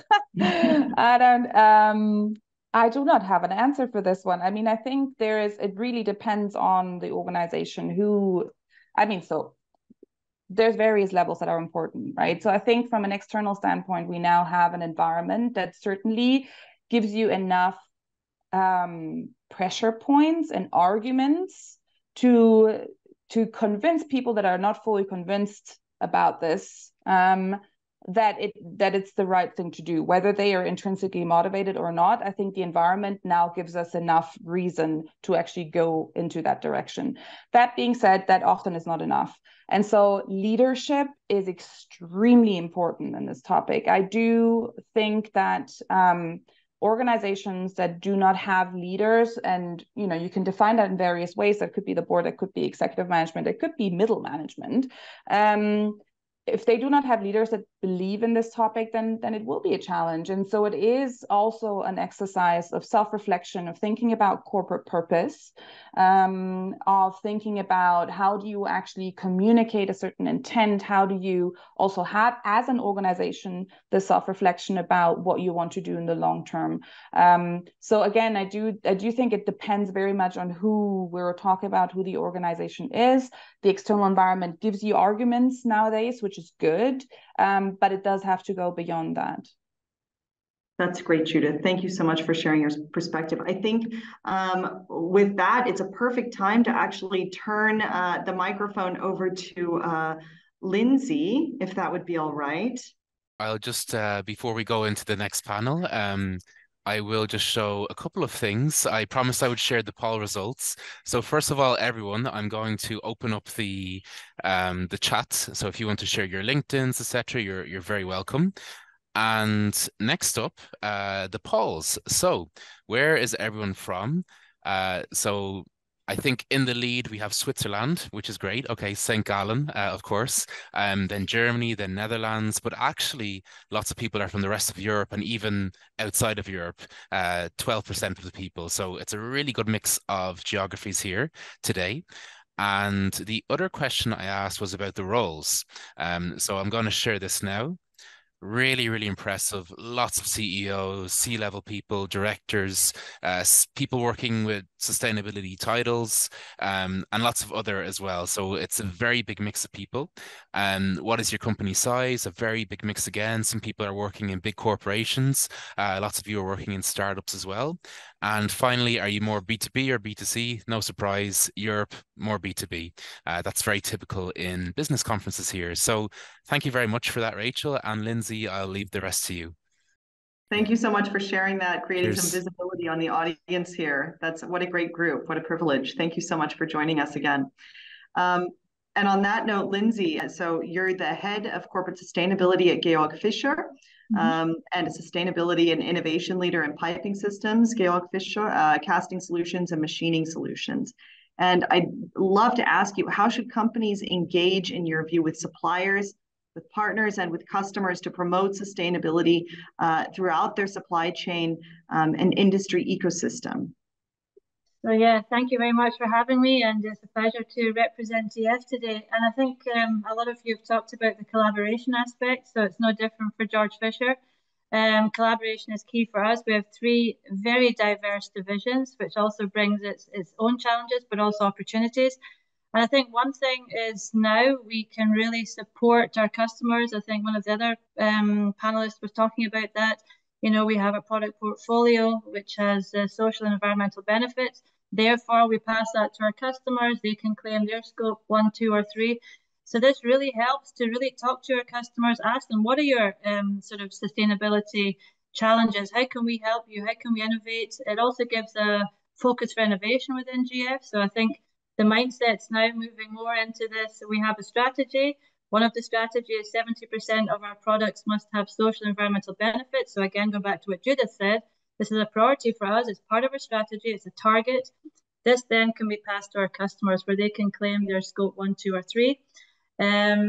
I do not have an answer for this one. I mean, I think it really depends on the organization so there's various levels that are important, right? So I think from an external standpoint, we now have an environment that certainly gives you enough pressure points and arguments to convince people that are not fully convinced about this, that it's the right thing to do, whether they are intrinsically motivated or not. I think the environment now gives us enough reason to actually go into that direction. That being said, that often is not enough. And so leadership is extremely important in this topic. I do think that organizations that do not have leaders, and you can define that in various ways. That could be the board, that could be executive management, it could be middle management. If they do not have leaders that believe in this topic, then it will be a challenge. And so it is also an exercise of self-reflection, of thinking about corporate purpose, of thinking about how do you actually communicate a certain intent? How do you also have, as an organization, the self-reflection about what you want to do in the long term? So again, I do think it depends very much on who we're talking about, who the organization is. The external environment gives you arguments nowadays, which is good, but it does have to go beyond that. That's great, Judith. Thank you so much for sharing your perspective. I think with that, it's a perfect time to actually turn the microphone over to Lindsay, if that would be all right. I'll just, before we go into the next panel, I will just show a couple of things. I promised I would share the poll results. So first of all, everyone, I'm going to open up the chat. So if you want to share your LinkedIn's, etc., you're very welcome. And next up, the polls. So where is everyone from? So I think in the lead, we have Switzerland, which is great. Okay, St. Gallen, of course. Then Germany, then Netherlands. But actually, lots of people are from the rest of Europe and even outside of Europe, 12% of the people. So it's a really good mix of geographies here today. And the other question I asked was about the roles. So I'm going to share this now. Really, really impressive. Lots of CEOs, C-level people, directors, people working with sustainability titles, and lots of other as well. So it's a very big mix of people. What is your company size? A very big mix again. Some people are working in big corporations. Lots of you are working in startups as well. And finally, are you more B2B or B2C? No surprise, Europe, more B2B. That's very typical in business conferences here. So thank you very much for that, Rachel. And Lindsay, I'll leave the rest to you. Thank you so much for sharing that, creating Cheers. some visibility on the audience here. What a great group. What a privilege. Thank you so much for joining us again. And on that note, Lindsay, so you're the head of corporate sustainability at Georg Fischer, and a sustainability and innovation leader in piping systems, Georg Fischer, casting solutions and machining solutions. And I'd love to ask you, how should companies engage, in your view, with suppliers, with partners, and with customers to promote sustainability throughout their supply chain and industry ecosystem? So yeah, thank you very much for having me, and it's a pleasure to represent GF today. And I think a lot of you have talked about the collaboration aspect, so it's no different for Georg Fischer. Collaboration is key for us. We have 3 very diverse divisions, which also brings its own challenges, but also opportunities. And I think one thing is now we can really support our customers. I think one of the other panelists was talking about that. We have a product portfolio which has social and environmental benefits. Therefore, we pass that to our customers. They can claim their scope 1, 2, or 3. So this really helps to really talk to our customers, ask them, what are your sort of sustainability challenges? How can we help you? How can we innovate? It also gives a focus for innovation within GF. So I think the mindset's now moving more into this. We have a strategy. One of the strategies is 70% of our products must have social and environmental benefits. So again, go back to what Judith said, this is a priority for us. It's part of our strategy. It's a target. This then can be passed to our customers where they can claim their scope 1, 2, or 3.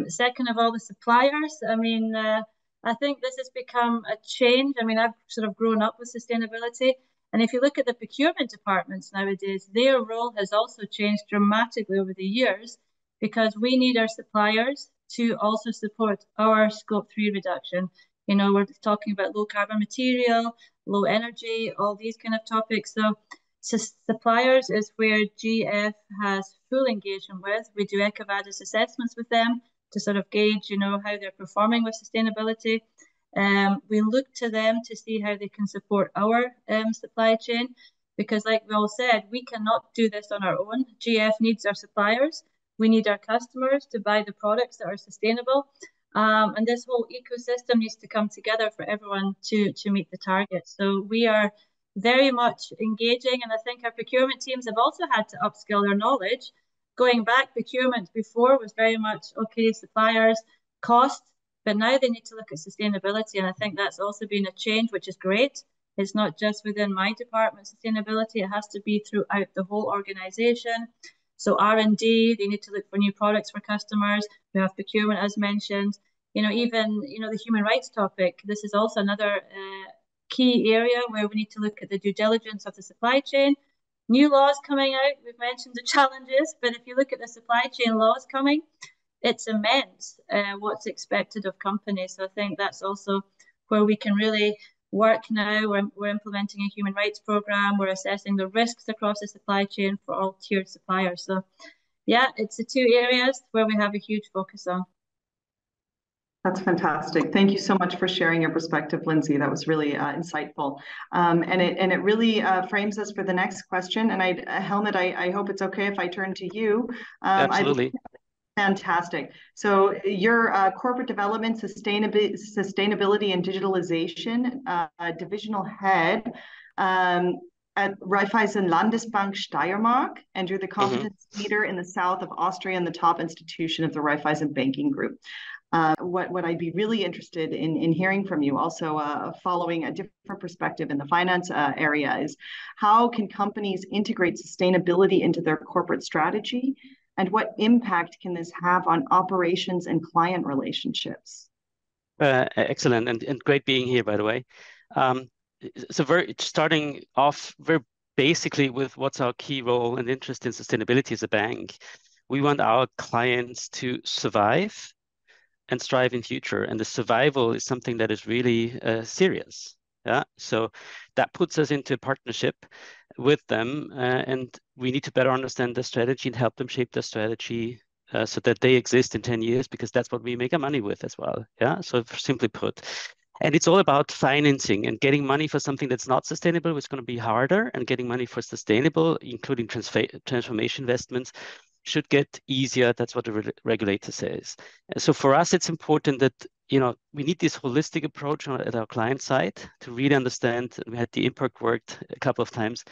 Second of all, the suppliers. I mean, I think this has become a change. I mean, I've sort of grown up with sustainability. And if you look at the procurement departments nowadays, their role has also changed dramatically over the years, because we need our suppliers to also support our Scope 3 reduction. You know, we're talking about low carbon material, low energy, all these kind of topics. So suppliers is where GF has full engagement with. We do EcoVadis assessments with them to sort of gauge, you know, how they're performing with sustainability. We look to them to see how they can support our supply chain, because like we all said, we cannot do this on our own. GF needs our suppliers. We need our customers to buy the products that are sustainable. And this whole ecosystem needs to come together for everyone to meet the targets. So we are very much engaging, and I think our procurement teams have also had to upskill their knowledge. Going back, procurement before was very much, okay, suppliers, cost, but now they need to look at sustainability, and I think that's also been a change, which is great. It's not just within my department, sustainability, it has to be throughout the whole organization. So R&D, they need to look for new products for customers. We have procurement, as mentioned. You know, even, you know, the human rights topic, this is also another key area where we need to look at the due diligence of the supply chain. New laws coming out, we've mentioned the challenges, but if you look at the supply chain laws coming, it's immense what's expected of companies. So I think that's also where we can really work now. We're implementing a human rights program. We're assessing the risks across the supply chain for all tiered suppliers. So yeah, it's the two areas where we have a huge focus on. That's fantastic. Thank you so much for sharing your perspective, Lindsay. That was really insightful. And it really frames us for the next question. And Helmut, I hope it's okay if I turn to you. Absolutely. Fantastic. So your corporate development, sustainability and digitalization divisional head at Raiffeisen Landesbank Steiermark, and you're the competence leader in the south of Austria and the top institution of the Raiffeisen banking group. What I'd be really interested in hearing from you, also following a different perspective in the finance area, is how can companies integrate sustainability into their corporate strategy, and what impact can this have on operations and client relationships? Excellent, and great being here, by the way. So starting off very basically with what's our key role and interest in sustainability as a bank. We want our clients to survive and strive in future, and the survival is something that is really serious. Yeah, so that puts us into a partnership with them, and we need to better understand their strategy and help them shape their strategy so that they exist in 10 years, because that's what we make our money with as well. Yeah, so simply put. And it's all about financing and getting money for something that's not sustainable, which is going to be harder, and getting money for sustainable, including transformation investments, should get easier. That's what the regulator says. So for us, it's important that, you know, we need this holistic approach at our client side to really understand. We had the impact worked a couple of times.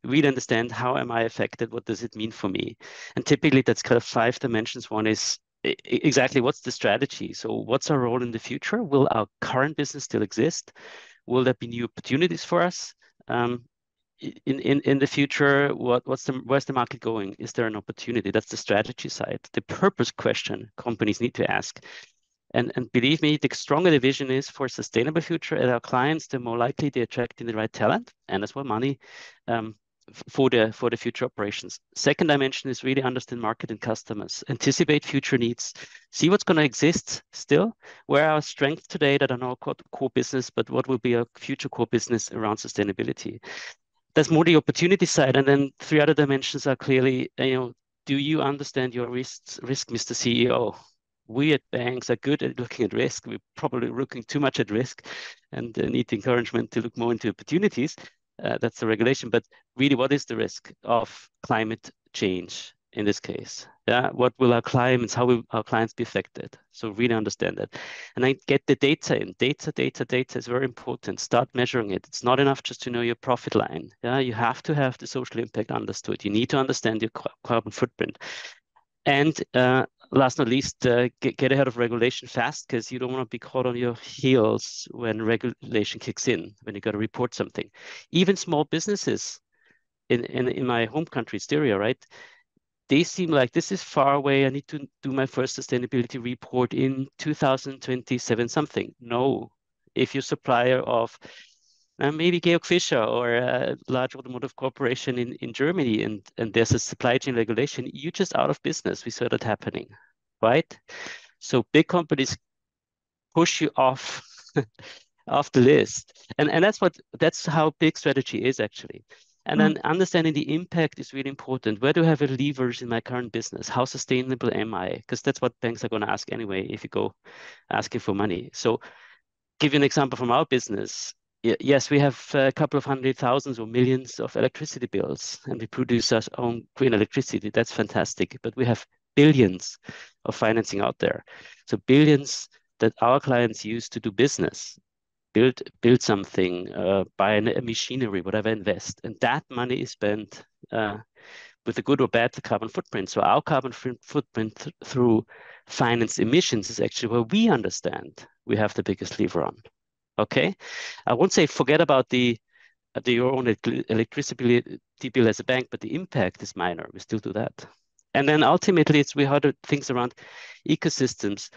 Really understand, how am I affected? What does it mean for me? And typically that's kind of 5 dimensions. One is exactly what's the strategy? So what's our role in the future? Will our current business still exist? Will there be new opportunities for us? In the future, where's the market going? Is there an opportunity? That's the strategy side. The purpose question companies need to ask. And believe me, the stronger the vision is for a sustainable future at our clients, the more likely they're attracting the right talent and as well money for the future operations. Second dimension is really understand market and customers, anticipate future needs, see what's going to exist still, where are our strengths today that are not core business, but what will be our future core business around sustainability. That's more the opportunity side. And then 3 other dimensions are clearly, you know, do you understand your risk, Mr. CEO? We at banks are good at looking at risk. We're probably looking too much at risk and need encouragement to look more into opportunities. That's the regulation. But really, what is the risk of climate change in this case? Yeah, what will our clients, how will our clients be affected? So really understand that. And then get the data in. Data is very important. Start measuring it. It's not enough just to know your profit line. Yeah, you have to have the social impact understood. You need to understand your carbon footprint. And last but not least, get ahead of regulation fast, because you don't want to be caught on your heels when regulation kicks in, when you got to report something. Even small businesses in my home country, Styria, right? They seem like this is far away. I need to do my first sustainability report in 2027 something. No, if you're supplier of maybe Georg Fischer or a large automotive corporation in Germany, and there's a supply chain regulation, you're just out of business. We saw that happening, right? So big companies push you off off the list, and that's how big strategy is actually. And then understanding the impact is really important. Where do I have levers in my current business? How sustainable am I? Because that's what banks are going to ask anyway if you go asking for money. So give you an example from our business. Yes, we have a couple of 100,000 or millions of electricity bills, and we produce our own green electricity. That's fantastic. But we have billions of financing out there. So billions that our clients use to do business, build something, buy a machinery, whatever, invest. And that money is spent with a good or bad carbon footprint. So our carbon footprint through finance emissions is actually where we understand we have the biggest lever on. Okay, I won't say forget about your own electricity bill as a bank, but the impact is minor. We still do that. And then ultimately, we have things around ecosystems.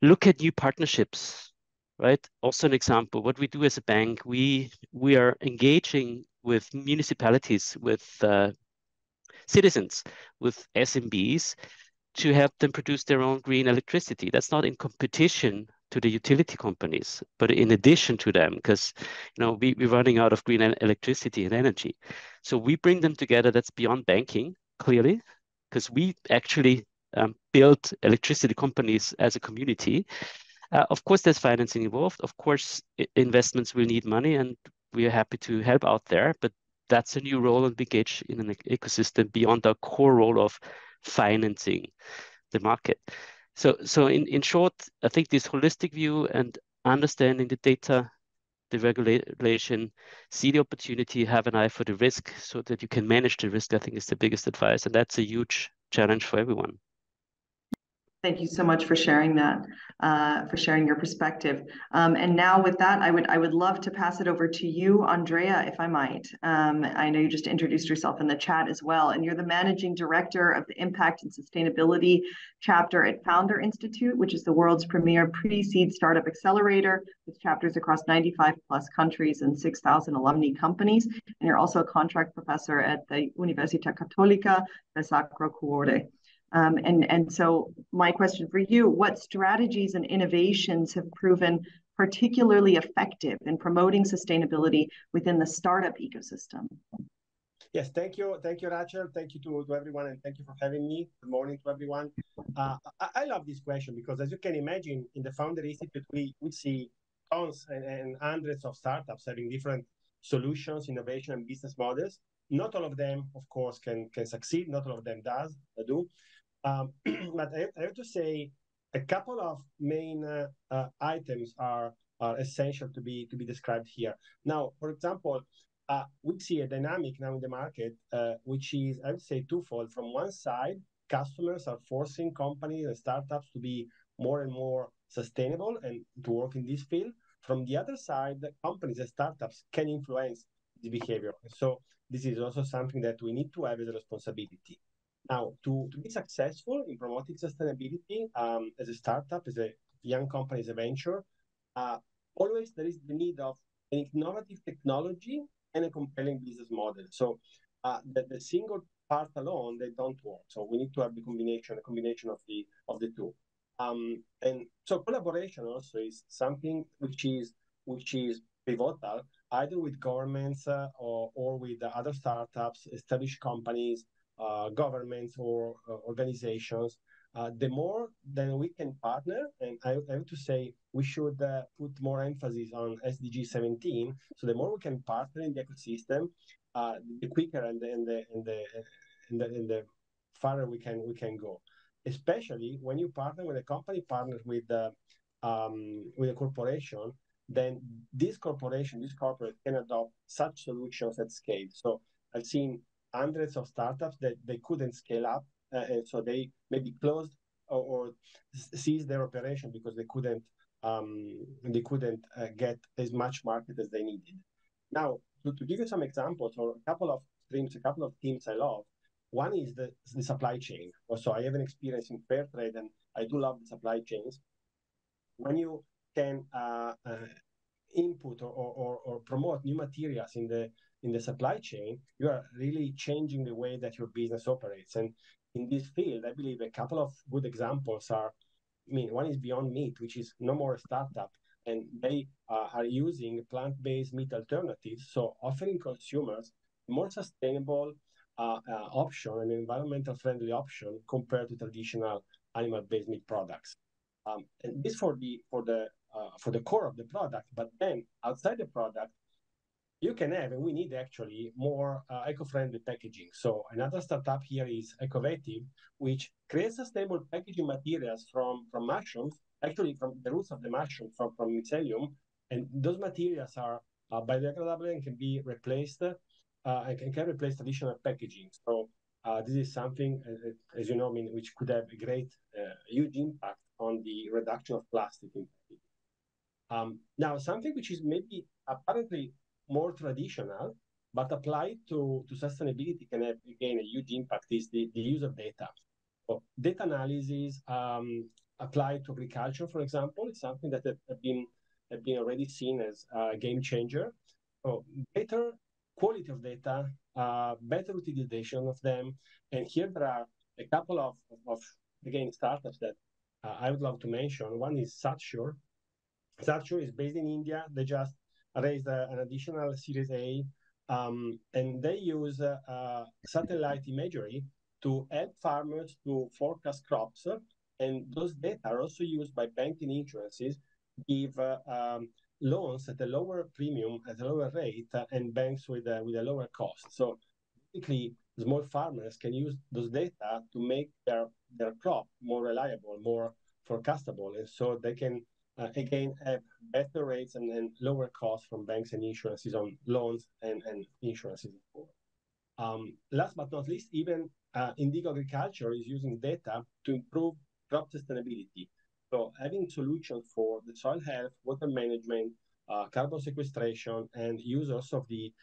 Look at new partnerships, right? Also an example, what we do as a bank, we are engaging with municipalities, with citizens, with SMBs to help them produce their own green electricity. That's not in competition to the utility companies, but in addition to them, because we're running out of green electricity and energy. So we bring them together. That's beyond banking, clearly, because we actually built electricity companies as a community. Of course, there's financing involved. Of course, investments will need money, and we are happy to help out there. But that's a new role, and we engage in an ecosystem beyond our core role of financing the market. So in short, I think this holistic view and understanding the data, the regulation, see the opportunity, have an eye for the risk so that you can manage the risk, I think is the biggest advice. And that's a huge challenge for everyone. Thank you so much for sharing that, for sharing your perspective. And now with that, I would love to pass it over to you, Andrea, if I might. I know you just introduced yourself in the chat as well, and you're the Managing Director of the Impact and Sustainability chapter at Founder Institute, which is the world's premier pre-seed startup accelerator with chapters across 95 plus countries and 6,000 alumni companies. And you're also a contract professor at the Università Cattolica, the Sacro, Cuore. And so my question for you, what strategies and innovations have proven particularly effective in promoting sustainability within the startup ecosystem? Yes, thank you, Rachel. Thank you to everyone, and thank you for having me. Good morning to everyone. I love this question because, as you can imagine, in the Founder Institute, we see tons and hundreds of startups having different solutions, innovation, and business models. Not all of them, of course, can succeed. Not all of them do. But I have to say a couple of main items are essential to be described here. Now, for example, we see a dynamic now in the market, which is, I would say, twofold. From one side, customers are forcing companies and startups to be more and more sustainable and to work in this field. From the other side, companies and startups can influence the behavior. So this is also something that we need to have as a responsibility. Now, to be successful in promoting sustainability as a startup, as a young company, as a venture, always there is the need of an innovative technology and a compelling business model. So the single part alone, they don't work. So we need to have a combination of the two. And so collaboration also is something which is pivotal, either with governments or with other startups, established companies, governments or organizations. The more that we can partner, and I have to say we should put more emphasis on SDG 17. So the more we can partner in the ecosystem, the quicker and the farther we can go. Especially when you partner with a company, partners with a corporation, then this corporate can adopt such solutions at scale. So I've seen hundreds of startups that they couldn't scale up, and so they maybe closed or ceased their operation because they couldn't get as much market as they needed. Now, to give you some examples or a couple of themes I love. One is the supply chain. Also, I have an experience in fair trade, and I do love the supply chains. When you can input or promote new materials in the supply chain, you are really changing the way that your business operates. And in this field, I believe a couple of good examples are, one is Beyond Meat, which is no more a startup, and they are using plant-based meat alternatives, so offering consumers a more sustainable option, an environmental friendly option compared to traditional animal-based meat products. And this for the core of the product, but then outside the product, you can have, and we need actually more eco-friendly packaging. So another startup here is Ecovative, which creates sustainable packaging materials from mushrooms, actually from the roots of the mushroom, from mycelium. And those materials are biodegradable and can be replaced, and can replace traditional packaging. So this is something, as you know, which could have a great, huge impact on the reduction of plastic in packaging. Now, something which is maybe apparently more traditional, but applied to sustainability can have, again, a huge impact is the use of data. So data analysis applied to agriculture, for example, is something that have been already seen as a game changer. So better quality of data, better utilization of them. And here there are a couple of again, startups that I would love to mention. One is Sacro. Sacro is based in India. They just raised an additional Series A, and they use satellite imagery to help farmers to forecast crops. And those data are also used by banking insurances, give loans at a lower premium, at a lower rate, and banks with a lower cost. So basically, small farmers can use those data to make their crop more reliable, more forecastable, and so they can again have better rates and lower costs from banks and insurances on loans and insurances. Last but not least, even Indigo Agriculture is using data to improve crop sustainability. So having solutions for the soil health, water management, carbon sequestration, and use also of the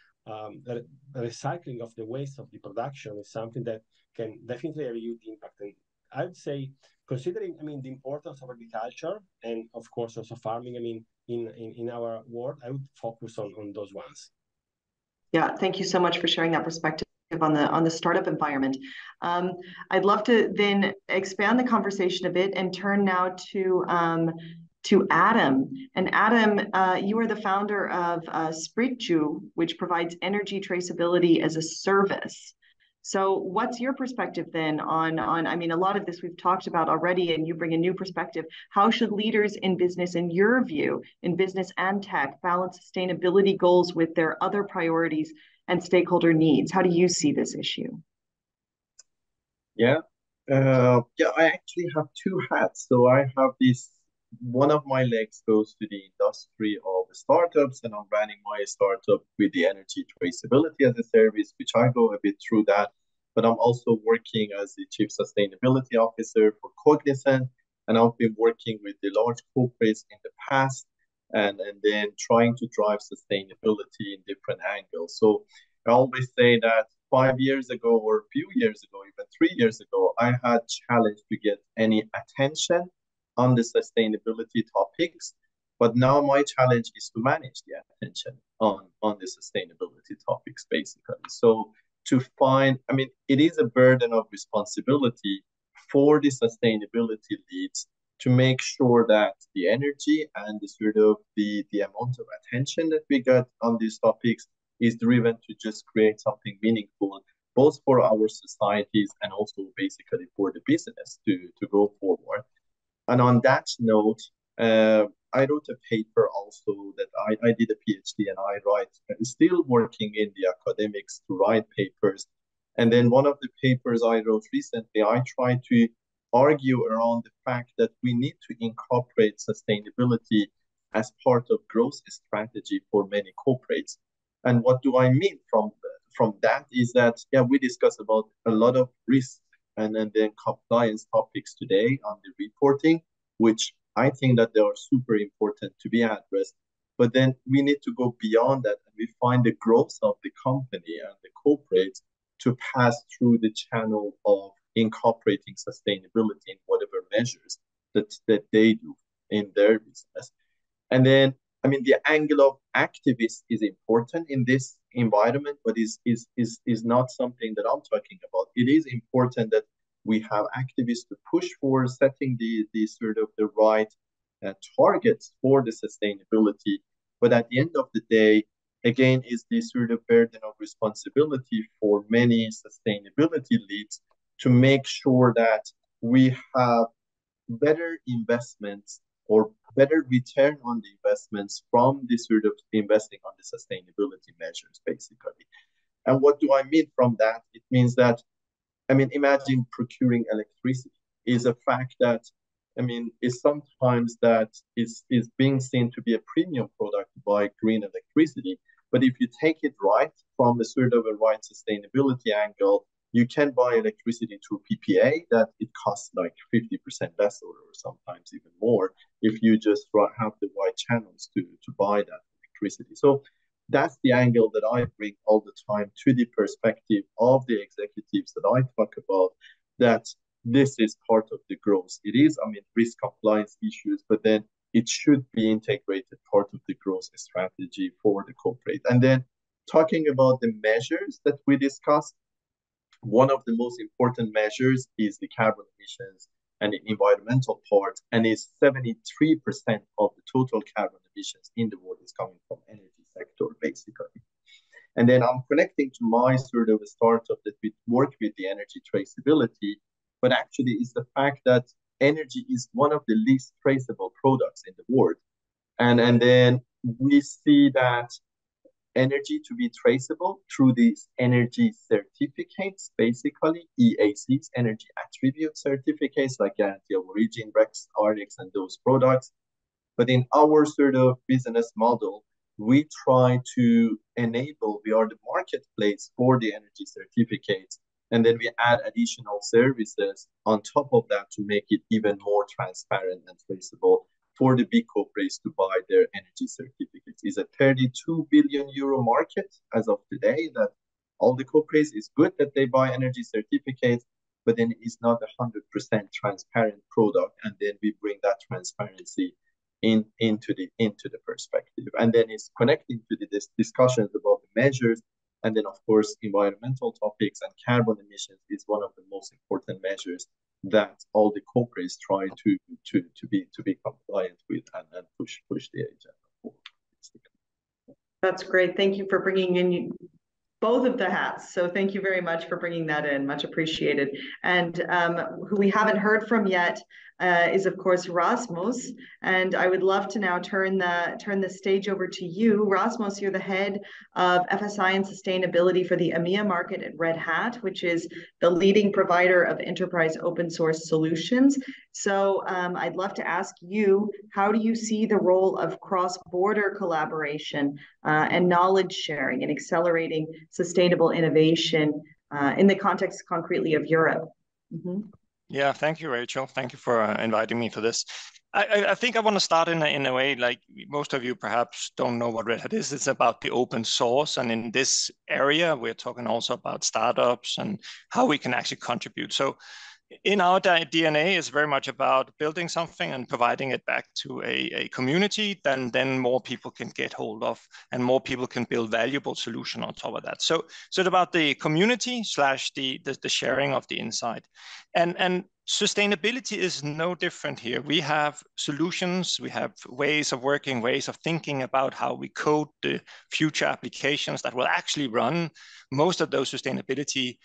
recycling of the waste of the production is something that can definitely have a huge impact. And I would say, considering, the importance of agriculture and of course also farming, in our world, I would focus on those ones. Yeah, thank you so much for sharing that perspective on the startup environment. I'd love to then expand the conversation a bit and turn now to Adam. And Adam, you are the founder of Stewardship, which provides energy traceability as a service. So what's your perspective then on a lot of this we've talked about already, and you bring a new perspective. How should leaders in business, in your view, in business and tech, balance sustainability goals with their other priorities and stakeholder needs? How do you see this issue? Yeah, I actually have two hats. So I have one of my legs goes to the industry of startups, and I'm running my startup with the energy traceability as a service, which I go a bit through that. But I'm also working as the Chief Sustainability Officer for Cognizant, and I've been working with the large corporates in the past, and then trying to drive sustainability in different angles. So I always say that 5 years ago, or a few years ago, even 3 years ago, I had challenged to get any attention on the sustainability topics, but now my challenge is to manage the attention on the sustainability topics, basically. So to find, it is a burden of responsibility for the sustainability leads to make sure that the energy and the amount of attention that we get on these topics is driven to just create something meaningful, both for our societies and also basically for the business to go forward. And on that note, I wrote a paper also that I did a PhD, and I'm still working in the academics to write papers. And then one of the papers I wrote recently, I tried to argue around the fact that we need to incorporate sustainability as part of growth strategy for many corporates. And what do I mean from that is that, we discuss about a lot of risks and then compliance topics today on the reporting, which I think that they are super important to be addressed. But then we need to go beyond that, and we find the growth of the company and the corporates to pass through the channel of incorporating sustainability in whatever measures that they do in their business. And then I mean, the angle of activist is important in this environment, but is not something that I'm talking about. It is important that we have activists to push for setting the sort of the right targets for the sustainability. But at the end of the day, again, is the sort of burden of responsibility for many sustainability leads to make sure that we have better investments or better return on the investments from this sort of investing on the sustainability measures, basically. And what do I mean from that? It means that, I mean, imagine procuring electricity is a fact that, I mean, is sometimes that is being seen to be a premium product to buy green electricity. But if you take it right from the sort of a right sustainability angle, you can buy electricity through PPA that it costs like 50% less or sometimes even more if you just have the right channels to buy that electricity. So that's the angle that I bring all the time to the perspective of the executives that I talk about, that this is part of the growth. It is, I mean, risk compliance issues, but then it should be integrated part of the growth strategy for the corporate. And then talking about the measures that we discussed, one of the most important measures is the carbon emissions and the environmental part, and is 73% of the total carbon emissions in the world is coming from energy sector, basically. And then I'm connecting to my sort of a startup that we work with the energy traceability, but actually it's the fact that energy is one of the least traceable products in the world. And then we see that energy to be traceable through these energy certificates, basically EACs, energy attribute certificates like guarantee of origin, REX, RX, and those products. But in our sort of business model, we try to enable, we are the marketplace for the energy certificates, and then we add additional services on top of that to make it even more transparent and traceable for the big corporates to buy their energy certificates. It's a 32 billion euro market as of today, that all the corporates, is good that they buy energy certificates, but then it's not a 100% transparent product. And then we bring that transparency into the perspective. And then it's connecting to the discussions about the measures. And then, of course, environmental topics and carbon emissions is one of the most important measures that all the corporates try to be compliant with and push the agenda forward. That's great. Thank you for bringing in both of the hats. So thank you very much for bringing that in. Much appreciated. And who we haven't heard from yet is, of course, Rasmus. And I would love to now turn the stage over to you. Rasmus, you're the head of FSI and sustainability for the EMEA market at Red Hat, which is the leading provider of enterprise open source solutions. So I'd love to ask you, how do you see the role of cross-border collaboration and knowledge sharing and accelerating sustainable innovation in the context concretely of Europe? Mm-hmm. Yeah, thank you, Rachel. Thank you for inviting me for this. I think I want to start in a way, like most of you perhaps don't know what Red Hat is. It's about the open source. And in this area, we're talking also about startups and how we can actually contribute. So in our DNA is very much about building something and providing it back to a community, then more people can get hold of and more people can build valuable solution on top of that. So it's about the community / the sharing of the insight. And sustainability is no different here. We have solutions, we have ways of working, ways of thinking about how we code the future applications that will actually run most of those sustainability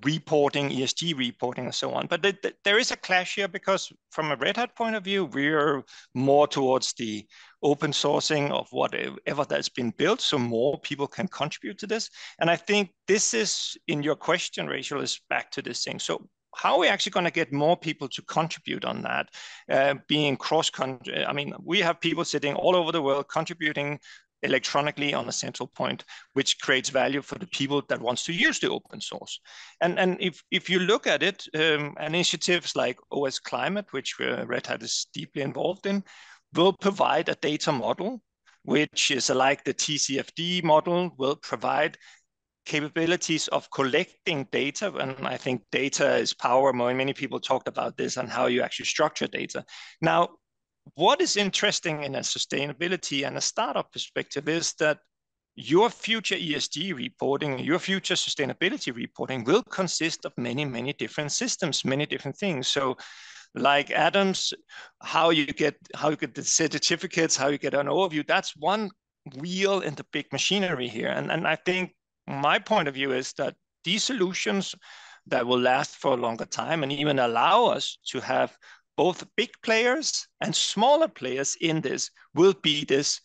reporting, ESG reporting, and so on. But there is a clash here because from a Red Hat point of view, we're more towards the open sourcing of whatever that's been built so more people can contribute to this. And I think this is, in your question, Rachel, is back to this thing. So how are we actually going to get more people to contribute on that, being cross-country? I mean, we have people sitting all over the world contributing electronically on a central point, which creates value for the people that wants to use the open source. And if you look at it, initiatives like OS Climate, which Red Hat is deeply involved in, will provide a data model, which is like the TCFD model, will provide capabilities of collecting data. And I think data is power. Many people talked about this and how you actually structure data. Now, what is interesting in a sustainability and a startup perspective is that your future ESG reporting, your future sustainability reporting will consist of many, many different systems, many different things. So like Adam's, how you get the certificates, how you get an overview, that's one wheel in the big machinery here. And I think my point of view is that these solutions that will last for a longer time and even allow us to have both big players and smaller players in this will be this,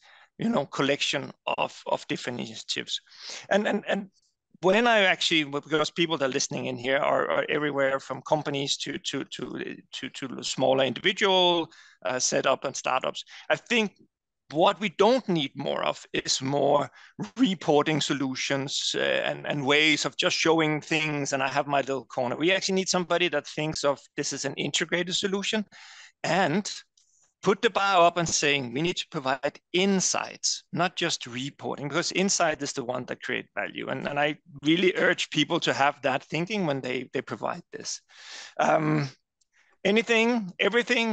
collection of different initiatives. And when I actually, because people that are listening in here are everywhere from companies to smaller individual setup and startups, I think what we don't need more of is more reporting solutions and ways of just showing things. And I have my little corner. We actually need somebody that thinks of this as an integrated solution and put the bar up and saying we need to provide insights, not just reporting, because insight is the one that creates value. And I really urge people to have that thinking when they provide this. Everything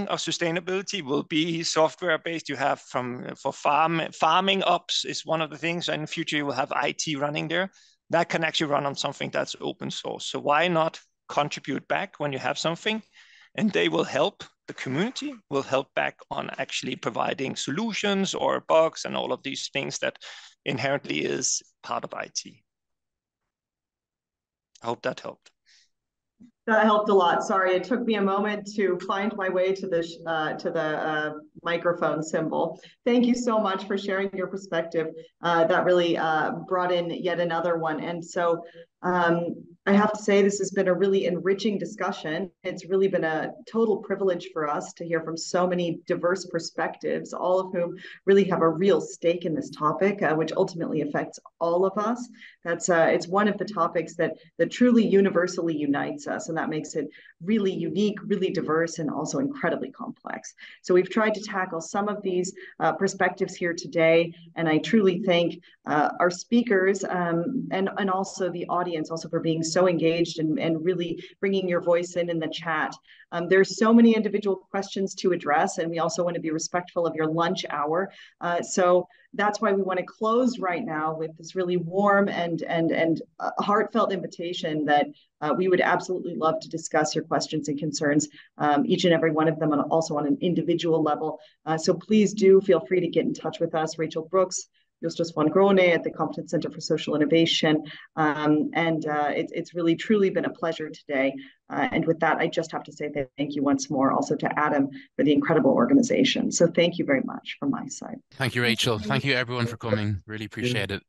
of sustainability will be software based. You have for farming ops is one of the things. And in the future, you will have IT running there. That can actually run on something that's open source. So why not contribute back when you have something? And they will help, the community will help back on actually providing solutions or bugs and all of these things that inherently is part of IT. I hope that helped. That helped a lot. Sorry, it took me a moment to find my way to the microphone symbol. Thank you so much for sharing your perspective. That really brought in yet another one. And so I have to say this has been a really enriching discussion. It's really been a total privilege for us to hear from so many diverse perspectives, all of whom really have a real stake in this topic, which ultimately affects all of us. It's one of the topics that truly universally unites us, and that makes it really unique, really diverse, and also incredibly complex. So we've tried to tackle some of these perspectives here today, and I truly thank our speakers and also the audience also for being so engaged and really bringing your voice in the chat. There's so many individual questions to address, and we also want to be respectful of your lunch hour. So that's why we want to close right now with this really warm and heartfelt invitation that we would absolutely love to discuss your questions and concerns, each and every one of them, and also on an individual level. So please do feel free to get in touch with us, Rachel Brooks, Justus von Grone at the Competence Center for Social Innovation. It's really, truly been a pleasure today. And with that, I just have to say thank you once more also to Adam for the incredible organization. So thank you very much from my side. Thank you, Rachel. Thank you, everyone, for coming. Really appreciate it.